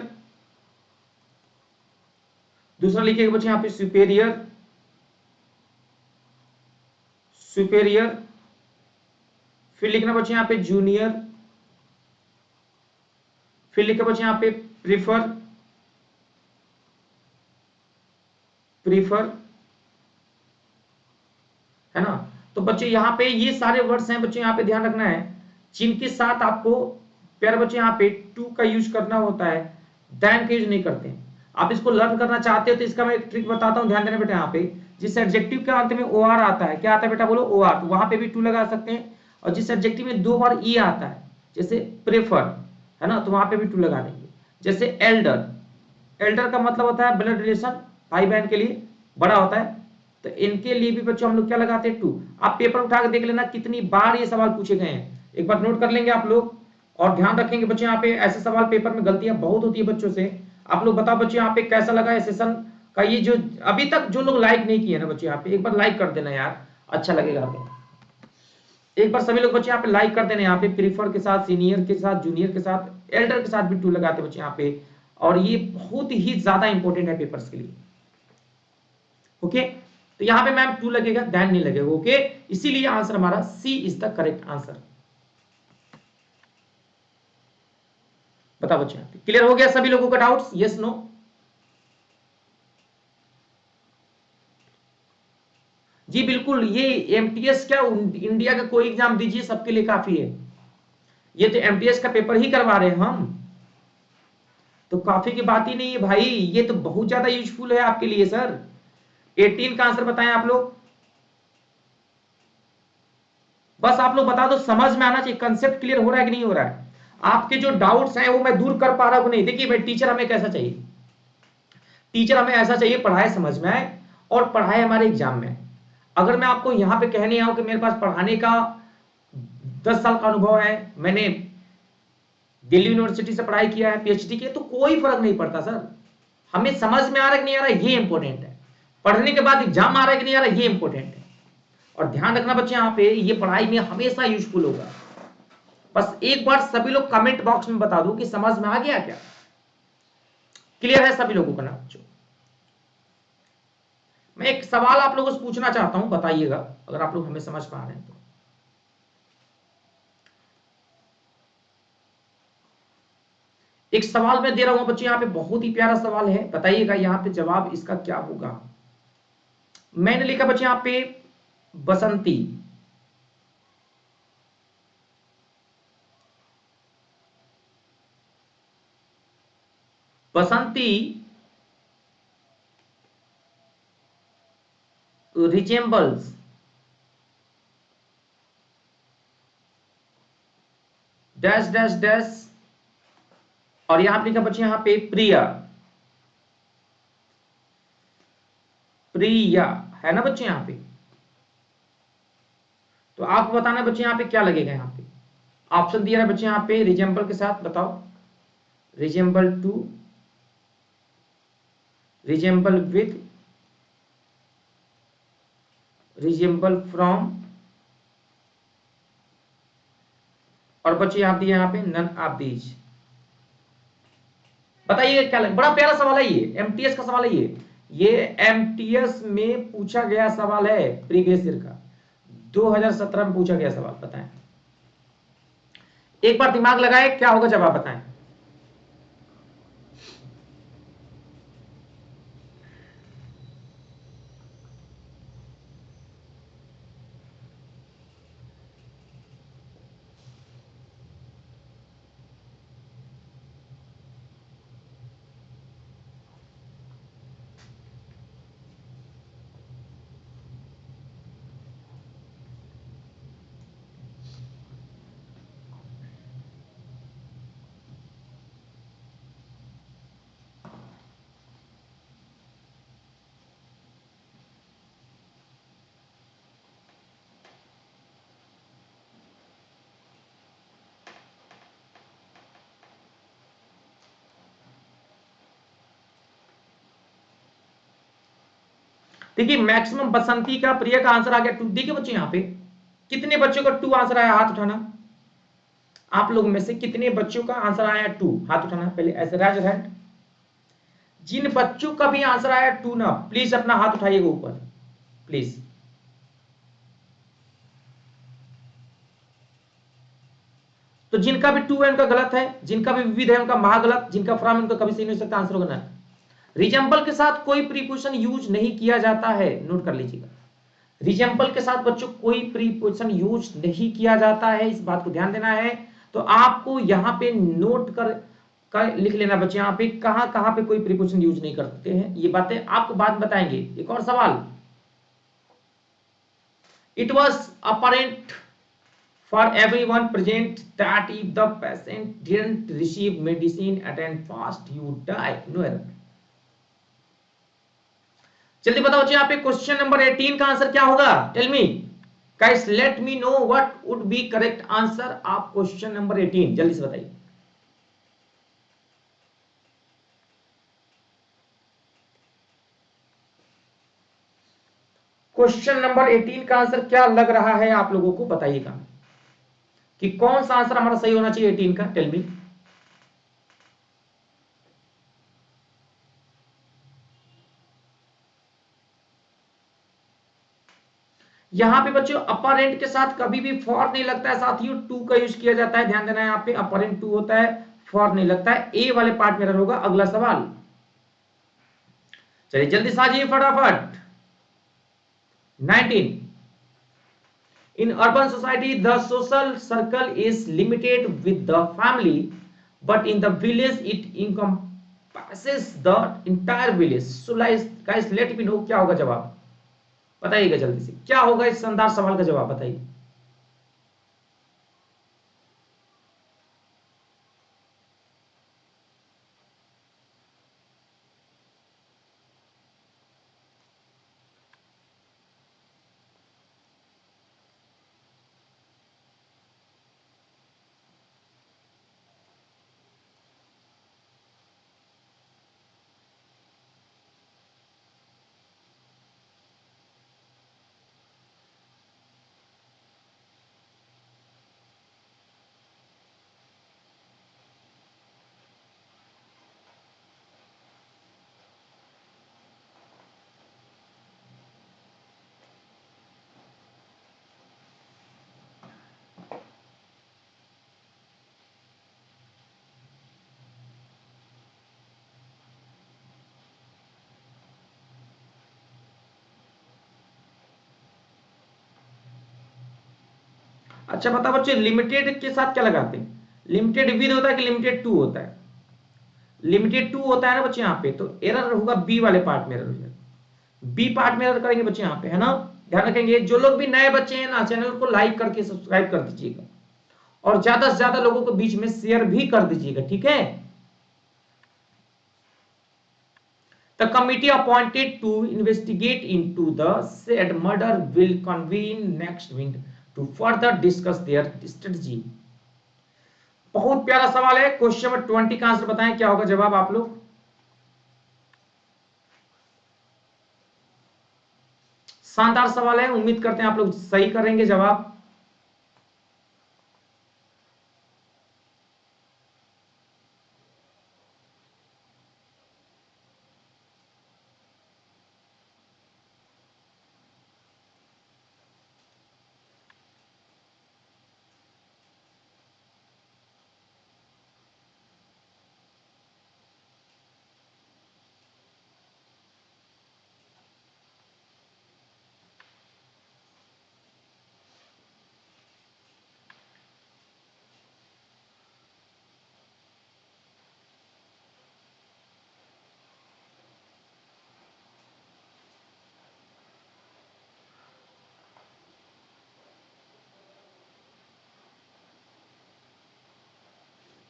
दूसरा लिखिएगा बच्चे यहाँ पे सुपेरियर, सुपेरियर। फिर लिखना बच्चे यहाँ पे जूनियर। फिर लिखा बच्चे यहाँ पे प्रीफर, प्रीफर, है ना। तो बच्चे यहाँ पे ये सारे वर्ड्स हैं बच्चे, यहाँ पे ध्यान रखना है, जिनके साथ आपको प्यारे बच्चे यहाँ पे टू का यूज करना होता है, देन का यूज नहीं करते हैं। आप इसको लर्न करना चाहते हो तो इसका मैं एक ट्रिक बताता हूँ, ध्यान देना बेटा। यहाँ पे जिस एडजेक्टिव के अंत में ओ आर आता है, क्या आता है बेटा? बोलो ओ आर, तो वहां पे भी टू लगा सकते हैं। और जिस एडजेक्टिव में दो बार ई आता है, जैसे प्रेफर, है ना, तो वहां पे भी टू लगा देंगे। जैसे एल्डर, एल्डर का मतलब होता है ब्लड रिलेशन, भाई बहन के लिए बड़ा होता है, तो इनके लिए भी बच्चों हम लोग क्या लगाते हैं? टू। आप पेपर उठा के देख लेना कितनी बार ये सवाल पूछे गए हैं, एक बार नोट कर लेंगे आप लोग। और ध्यान रखेंगे बच्चों, यहाँ पे ऐसे सवाल पेपर में गलतियां बहुत होती है बच्चों से। आप लोग बताओ बच्चों, यहाँ पे कैसा लगा है सेशन का? ये जो अभी तक जो लोग लाइक नहीं किए ना बच्चों, यहाँ पे एक बार लाइक कर देना यार, अच्छा लगेगा हमें। एक बार सभी लोग बच्चे यहाँ पे लाइक कर देना। यहाँ पे प्रीफर के साथ, सीनियर के साथ, जूनियर के साथ, एल्डर के साथ भी टू लगाते बच्चे यहाँ पे, और ये बहुत ही ज्यादा इंपॉर्टेंट है पेपर्स के लिए। ओके, तो यहां पे मैम टू लगेगा, देन नहीं लगेगा। ओके, इसीलिए आंसर हमारा सी इज द करेक्ट आंसर। बताओ बच्चे, क्लियर हो गया सभी लोगों का डाउट्स? Yes no? जी बिल्कुल, ये एमटीएस क्या इंडिया का कोई एग्जाम दीजिए सबके लिए काफी है। ये तो एमटीएस का पेपर ही करवा रहे हैं हम, तो काफी की बात ही नहीं है भाई, ये तो बहुत ज्यादा यूजफुल है आपके लिए सर। 18 का आंसर बताएं आप लोग, बस आप लोग बता दो, समझ में आना चाहिए, कंसेप्ट क्लियर हो रहा है कि नहीं हो रहा है। आपके जो डाउट्स हैं वो मैं दूर कर पा रहा हूं नहीं। देखिए भाई, टीचर हमें कैसा चाहिए, टीचर हमें ऐसा चाहिए पढ़ाए समझ में आए और पढ़ाए हमारे एग्जाम में। अगर मैं आपको यहां पे कहने आऊं कि मेरे पास पढ़ाने का 10 साल का अनुभव है, मैंने दिल्ली यूनिवर्सिटी से पढ़ाई किया है, पीएचडी की है, तो कोई फर्क नहीं पड़ता सर। हमें समझ में आ रहा है कि नहीं आ रहा है, ये इंपॉर्टेंट है। पढ़ने के बाद एग्जाम आ रहा है कि नहीं आ रहा है, ये इंपॉर्टेंट है। और ध्यान रखना बच्चे, यहाँ पे ये पढ़ाई में हमेशा यूजफुल होगा। बस एक बार सभी लोग कमेंट बॉक्स में बता दो कि समझ में आ गया क्या, क्लियर है सभी लोगों का ना बच्चों। मैं एक सवाल आप लोगों से पूछना चाहता हूं, बताइएगा अगर आप लोग हमें समझ पा रहे हैं तो। एक सवाल मैं दे रहा हूं बच्चे, यहां पे बहुत ही प्यारा सवाल है, बताइएगा यहां पे जवाब इसका क्या होगा। मैंने लिखा बच्चे यहां पे बसंती, बसंती resembles डैश डैश डैश, और यहां पे लिखा बच्चे यहां पे प्रिया, प्रिया है ना बच्चे यहां पे। तो आपको बताना है बच्चे यहां पे क्या लगेगा। यहां पे ऑप्शन दिया है बच्चे यहां पे रिजेंबल के साथ, बताओ resemble to, resemble with, resemble from, और बच्चे यहां दिए यहां पे नन ऑफ दीज। बताइए क्या लगे, बड़ा प्यारा सवाल है ये, एमटीएस का सवाल है ये एमटीएस में पूछा गया सवाल है, प्रीवियस ईयर का 2017 में पूछा गया सवाल। बताएं, एक बार दिमाग लगाए, क्या होगा जवाब बताएं। देखिए मैक्सिमम बसंती का, प्रिया का आंसर आ गया 2। देखिए बच्चे यहां पे कितने बच्चों का 2 आंसर आया, हाथ उठाना। आप लोगों में से कितने बच्चों का आंसर आया 2, हाथ उठाना पहले, ऐसे राइज हैंड। जिन बच्चों का भी आंसर आया 2 ना, प्लीज अपना हाथ उठाइएगा ऊपर, प्लीज। तो जिनका भी 2 है उनका गलत है, जिनका भी विविध है उनका महागलत, जिनका फ्रॉम उनका कभी सही नहीं हो सकता, आंसर होगा ना। रिजेंबल के साथ कोई प्रीपोजिशन यूज नहीं किया जाता है, नोट कर लीजिएगा। रिजेंबल के साथ बच्चों कोई प्रीपोजिशन यूज नहीं किया जाता है, इस बात को ध्यान देना है। तो आपको यहां पे नोट कर लिख लेना बच्चे, यहां पे कहां कहां पे कोई प्रीपोजिशन यूज नहीं करते हैं, ये बातें आपको बाद बताएंगे। एक और सवाल, it was apparent for everyone present that if the patient didn't receive medicine at and fast you die, no error। जल्दी बताओ बच्चे, यहाँ पे क्वेश्चन नंबर 18 का आंसर क्या होगा, tell me guys, let me know what would be correct answer of question number 18, जल्दी से बताइए। क्वेश्चन नंबर 18 का आंसर क्या लग रहा है आप लोगों को, बताइएगा कि कौन सा आंसर हमारा सही होना चाहिए 18 का, टेल मी। यहां पे बच्चों अपरेंट के साथ कभी भी फॉर नहीं लगता है साथियों, टू का यूज किया जाता है, ध्यान देना है। यहाँ पे अपरेंट टू होता है, फॉर नहीं लगता है। ए वाले पार्ट में होगा अगला सवाल। चलिए जल्दी से आ जाइए फटाफट। 19, in urban society the social circle is limited with the family, but in the village it encompasses the entire village. So guys let me know क्या होगा जवाब, बताइएगा जल्दी से क्या होगा इस शानदार सवाल का जवाब बताइए। अच्छा बता बच्चे लिमिटेड के साथ क्या लगाते हैं, लिमिटेड विद होता है कि लिमिटेड टू होता है, लिमिटेड टू होता है ना बच्चे यहाँ पे, तो एरर होगा बी वाले पार्ट में एरर हो जाएगा, बी पार्ट में एरर करेंगे बच्चे यहाँ पे, है ना। ध्यान रखेंगे जो लोग भी नए बच्चे हैं ना चैनल को लाइक करके सब्सक्राइब कर दीजिएगा और ज्यादा से ज्यादा लोगों के बीच में शेयर भी कर दीजिएगा, ठीक है। The committee appointed to investigate into the said murder will convene next week to further discuss their strategy. बहुत प्यारा सवाल है, क्वेश्चन नंबर 20 का आंसर बताएं क्या होगा जवाब आप लोग। शानदार सवाल है, उम्मीद करते हैं आप लोग सही करेंगे जवाब।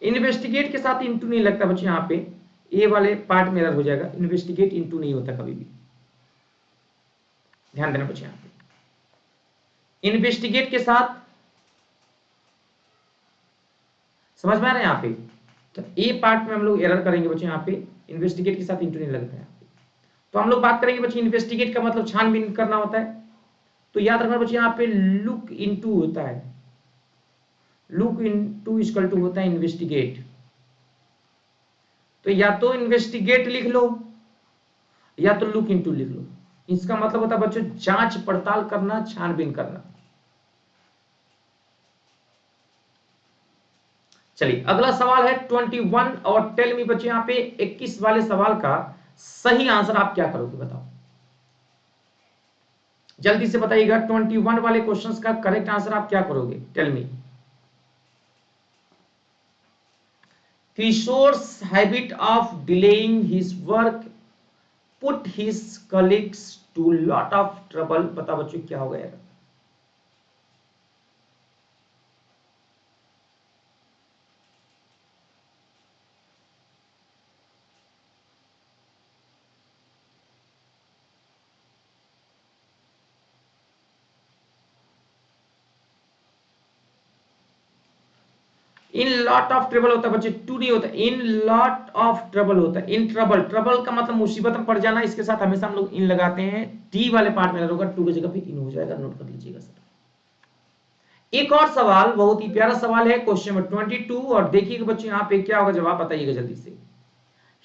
इन्वेस्टिगेट के साथ इंटू नहीं लगता बच्चे, यहाँ पे ए वाले पार्ट में एरर हो जाएगा, इन्वेस्टिगेट इंटू नहीं होता कभी भी, ध्यान देना बच्चे। यहाँ पे इन्वेस्टिगेट के साथ समझ में आ रहा है यहाँ पे, तो ए पार्ट में हम लोग एरर करेंगे बच्चे, यहाँ पे इन्वेस्टिगेट के साथ इंटू नहीं लगता है। तो हम लोग बात करेंगे बच्चे इन्वेस्टिगेट का मतलब छानबीन करना होता है, तो याद रखना बच्चे यहाँ पे लुक इनटू होता है, लुक इनटू इक्वल टू होता है इन्वेस्टिगेट, तो या तो इन्वेस्टिगेट लिख लो या तो लुक इनटू लिख लो, इसका मतलब होता है बच्चों जांच पड़ताल करना, छानबीन करना। चलिए अगला सवाल है 21 और टेल मी बच्चे यहाँ पे 21 वाले सवाल का सही आंसर आप क्या करोगे बताओ, जल्दी से बताइएगा। 21 वाले क्वेश्चंस का करेक्ट आंसर आप क्या करोगे, tell me. Kishore's habit of delaying his work put his colleagues to lot of trouble, बता बच्चों क्या हो गया। इन लॉट ऑफ ट्रबल होता है बच्चे, टू नहीं होता, इन लॉट ऑफ ट्रबल होता है, इन ट्रबल, ट्रबल का मतलब मुसीबत में पड़ जाना, इसके साथ हमेशा हम लोग इन लगाते हैं, टी वाले पार्ट में होगा, टू की जगह पे इन हो जाएगा, नोट कर लीजिएगा सर। एक और सवाल, बहुत ही प्यारा सवाल है, क्वेश्चन नंबर 22 और देखिएगा बच्चों यहाँ पे क्या होगा जवाब, बताइएगा जल्दी से।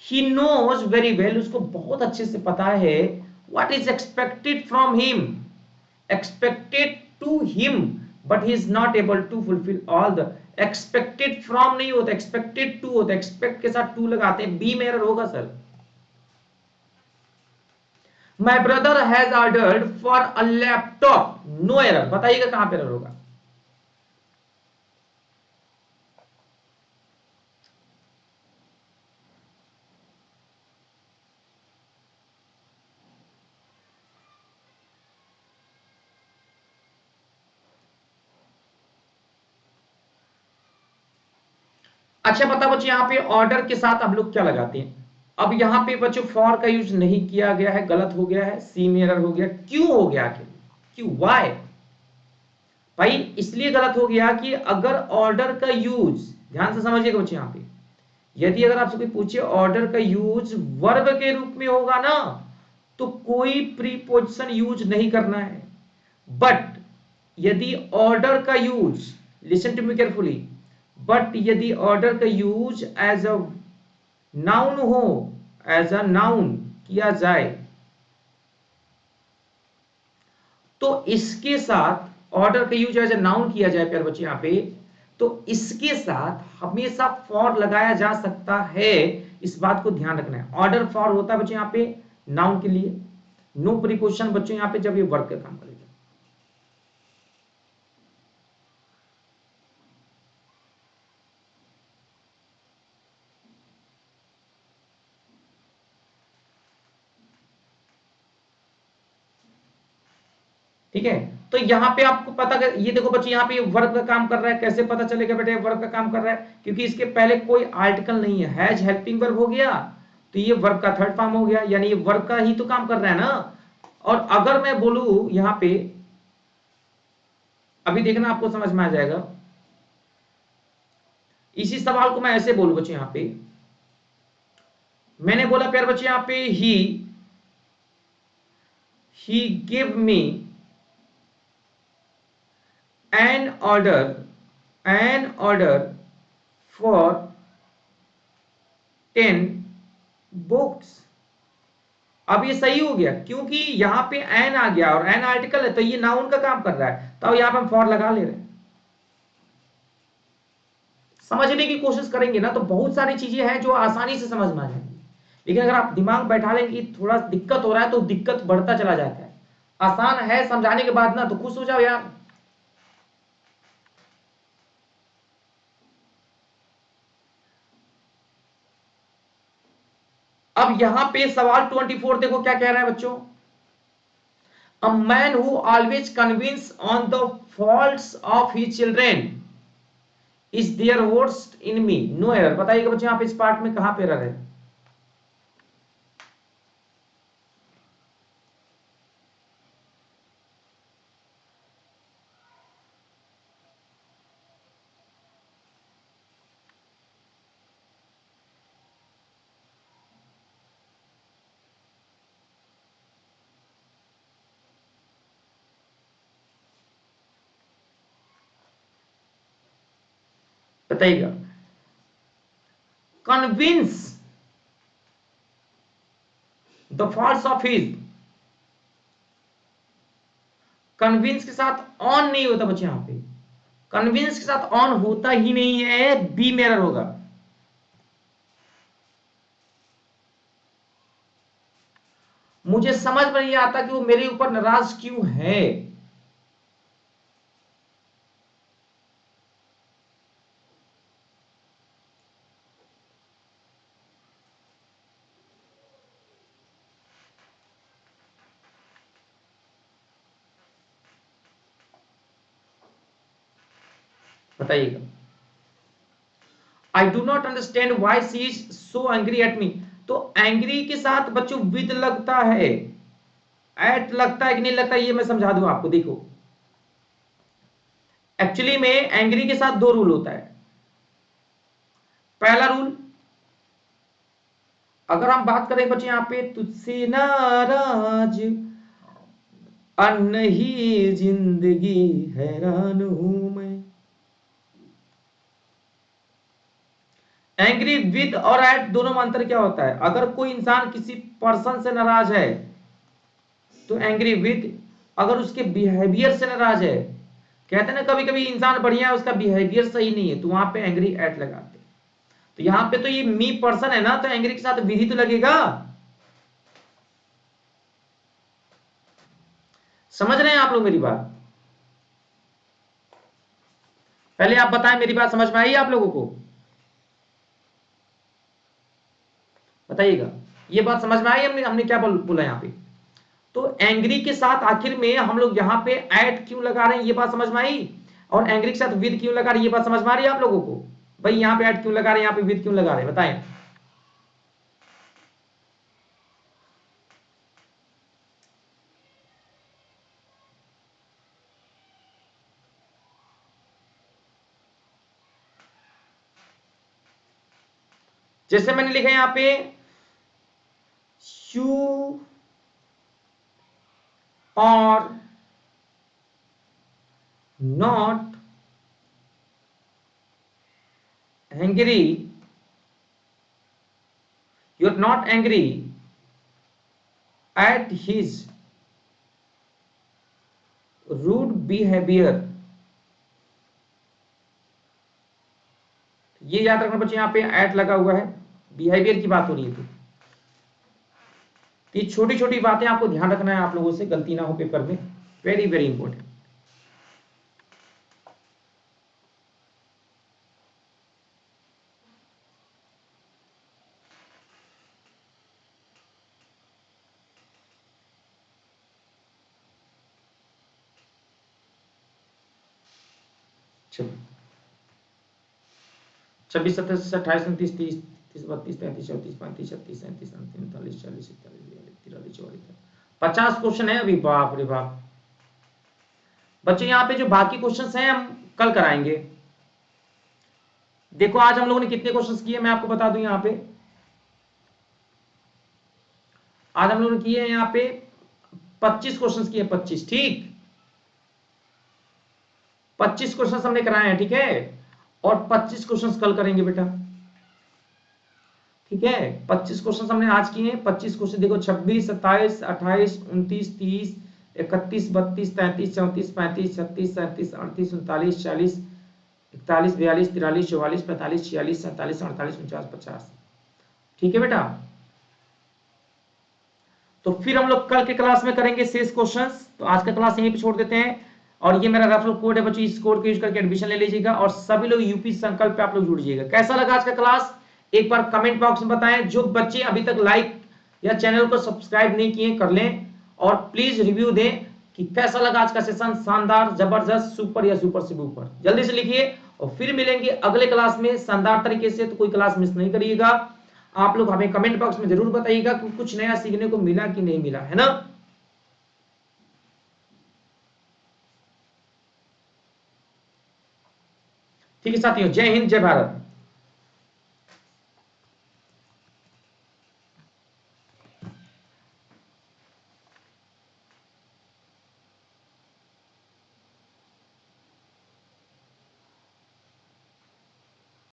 ही नोज वेरी वेल, उसको बहुत अच्छे से पता है, what is expected from him, expected to him but he is not able to fulfill all the expected from नहीं होता, expected to होता है, expect के साथ to लगाते हैं, बी में एरर होगा sir. My brother has ordered for a laptop, no error. बताइएगा कहां पर एरर होगा। अच्छा बता बच्चों, यहां पे ऑर्डर के साथ हम लोग क्या लगाते हैं। अब यहां पे बच्चों फॉर का यूज नहीं किया गया है, गलत हो गया है, सी में एरर हो गया। क्यों हो गया आखिर, क्यों, वाई भाई? इसलिए गलत हो गया कि अगर ऑर्डर का यूज, ध्यान से समझिएगा बच्चों, यहां पे यदि अगर आपसे कोई पूछे ऑर्डर का यूज वर्ब के रूप में होगा ना, तो कोई प्रीपोजिशन यूज नहीं करना है। बट यदि ऑर्डर का use, listen to me carefully, but यदि ऑर्डर का यूज एज अ नाउन हो, एज अ नाउन किया जाए, तो इसके साथ ऑर्डर का यूज एज ए नाउन किया जाए प्यारे बच्चे यहां पे, तो इसके साथ हमेशा फॉर लगाया जा सकता है। इस बात को ध्यान रखना है। ऑर्डर फॉर होता है बच्चे यहां पे नाउन के लिए, नो प्रीपोजिशन बच्चों यहां पे जब ये वर्ब का काम करेगा। ठीक है, तो यहां पे आपको पता कर, ये देखो बच्चे यहां पे वर्ब का काम कर रहा है। कैसे पता चलेगा बेटे वर्ब का काम कर रहा है? क्योंकि इसके पहले कोई आर्टिकल नहीं है। हैज हेल्पिंग वर्ब हो गया, तो ये वर्ब का थर्ड फॉर्म हो गया, यानी ये वर्ब का ही तो काम कर रहा है ना। और अगर मैं बोलूं यहां पे, अभी देखना आपको समझ में आ जाएगा। इसी सवाल को मैं ऐसे बोलूं बच्चे यहां पे, मैंने बोला प्यारे बच्चे यहां पे ही give me an order for 10 books. अब ये सही हो गया क्योंकि यहां पे एन आ गया और एन आर्टिकल है, तो ये नाउन का काम कर रहा है, तो यहां पे हम फॉर लगा ले रहे हैं। समझने की कोशिश करेंगे ना तो बहुत सारी चीजें हैं जो आसानी से समझ में आ जाएंगी। लेकिन अगर आप दिमाग बैठा लेंगे कि थोड़ा दिक्कत हो रहा है, तो दिक्कत बढ़ता चला जाता है। आसान है समझाने के बाद ना, तो खुश हो जाओ यार। अब यहां पे सवाल 24 देखो क्या कह रहा है बच्चों। A man who always convinces on the faults of his children is their worst enemy, no error। बताइएगा बच्चों यहां पे इस पार्ट में कहां पे एरर है। बताइएगा। Convince the faults of his, convince के साथ ऑन नहीं होता बच्चे यहां पे, कन्विंस के साथ ऑन होता ही नहीं है, बी में एरर होगा। मुझे समझ में नहीं आता कि वो मेरे ऊपर नाराज क्यों है। बताइएगा। I do not understand why she is so angry at me. तो एंग्री के साथ बच्चों विद लगता है, एट लगता है कि नहीं लगता, ये मैं समझा दूं आपको। देखो एक्चुअली में एंग्री के साथ दो रूल होता है। पहला रूल, अगर हम बात करें बच्चे यहां पे तुझसे नाराज नहीं जिंदगी हैरान हूं मैं। एंग्री विद और एट दोनों में अंतर क्या होता है? अगर कोई इंसान किसी पर्सन से नाराज है तो एंग्री विद, अगर उसके बिहेवियर से नाराज है, कहते हैं ना कभी कभी इंसान बढ़िया है उसका बिहेवियर सही नहीं है, तो वहां पे एंग्री एट लगाते हैं। तो यहां पे तो ये मी पर्सन है ना, तो एंग्री के साथ विधि तो लगेगा। समझ रहे हैं आप लोग मेरी बात? पहले आप बताएं, मेरी बात समझ में आई आप लोगों को? बताइएगा, ये बात समझ में आई? हमने हमने क्या बोला यहाँ पे? तो एंग्री के साथ आखिर में हम लोग यहाँ पे एट क्यों लगा रहे हैं, ये बात समझ में आई? और एंग्री के साथ विद क्यों लगा रहे हैं, ये बात समझ में आ रही है आप लोगों को? भाई यहाँ पे एट क्यों लगा रहे हैं, यहाँ पे विद क्यों लगा रहे हैं, बताएं। जैसे मैंने लिखा है यहाँ पे, you are not angry, you are not angry at his rude behaviour. ये याद रखना बच्चे, यहाँ पे एट लगा हुआ है, बिहेवियर की बात हो रही है। तो ये छोटी छोटी बातें आपको ध्यान रखना है, आप लोगों से गलती ना हो पेपर में, वेरी वेरी इंपॉर्टेंट। चलो 26 27 28 29 30 30 32 33 34 35 36 37 38 39 40 41 42 43 44 50 क्वेश्चन है अभी, बाप रे बाप। बच्चे यहाँ पे जो बाकी क्वेश्चंस हैं हम कल कराएंगे। देखो आज हम लोगों ने कितने क्वेश्चंस किए मैं आपको बता दूं। यहाँ पे आज हम लोगों ने किए हैं यहाँ पे 25 क्वेश्चंस किए, 25, ठीक 25 क्वेश्चंस हमने कराए हैं, ठीक है। और 25 क्वेश्चंस कल करेंगे बेटा, ठीक है। 25 क्वेश्चन हमने आज किए हैं। 25 क्वेश्चन देखो, 26 27 28 29 30 31 32 33 34 35 36 37 38 39 40 41 42 43 44 45 46 47 48 49 50, ठीक है बेटा। तो फिर हम लोग कल के क्लास में करेंगे शेष क्वेश्चंस। तो आज का क्लास यहीं पे छोड़ देते हैं। और ये मेरा रेफरल कोड है बच्चों, इस कोड को यूज करके एडमिशन ले लीजिएगा। और सभी लोग यूपी संकल्प पे आप लोग जुड़िएगा। कैसा लगा आज का क्लास, एक बार कमेंट बॉक्स में बताएं। जो बच्चे अभी तक लाइक या चैनल को सब्सक्राइब नहीं किए कर लें, और प्लीज रिव्यू दें कि कैसा लगा आज का सेशन। शानदार, जबरदस्त, सुपर या सुपर से ऊपर, जल्दी से लिखिए। और फिर मिलेंगे अगले क्लास में शानदार तरीके से। तो कोई क्लास मिस नहीं करिएगा। आप लोग हमें कमेंट बॉक्स में जरूर बताइएगा कि कुछ नया सीखने को मिला कि नहीं मिला, है ना। ठीक है साथियों, जय हिंद, जय भारत।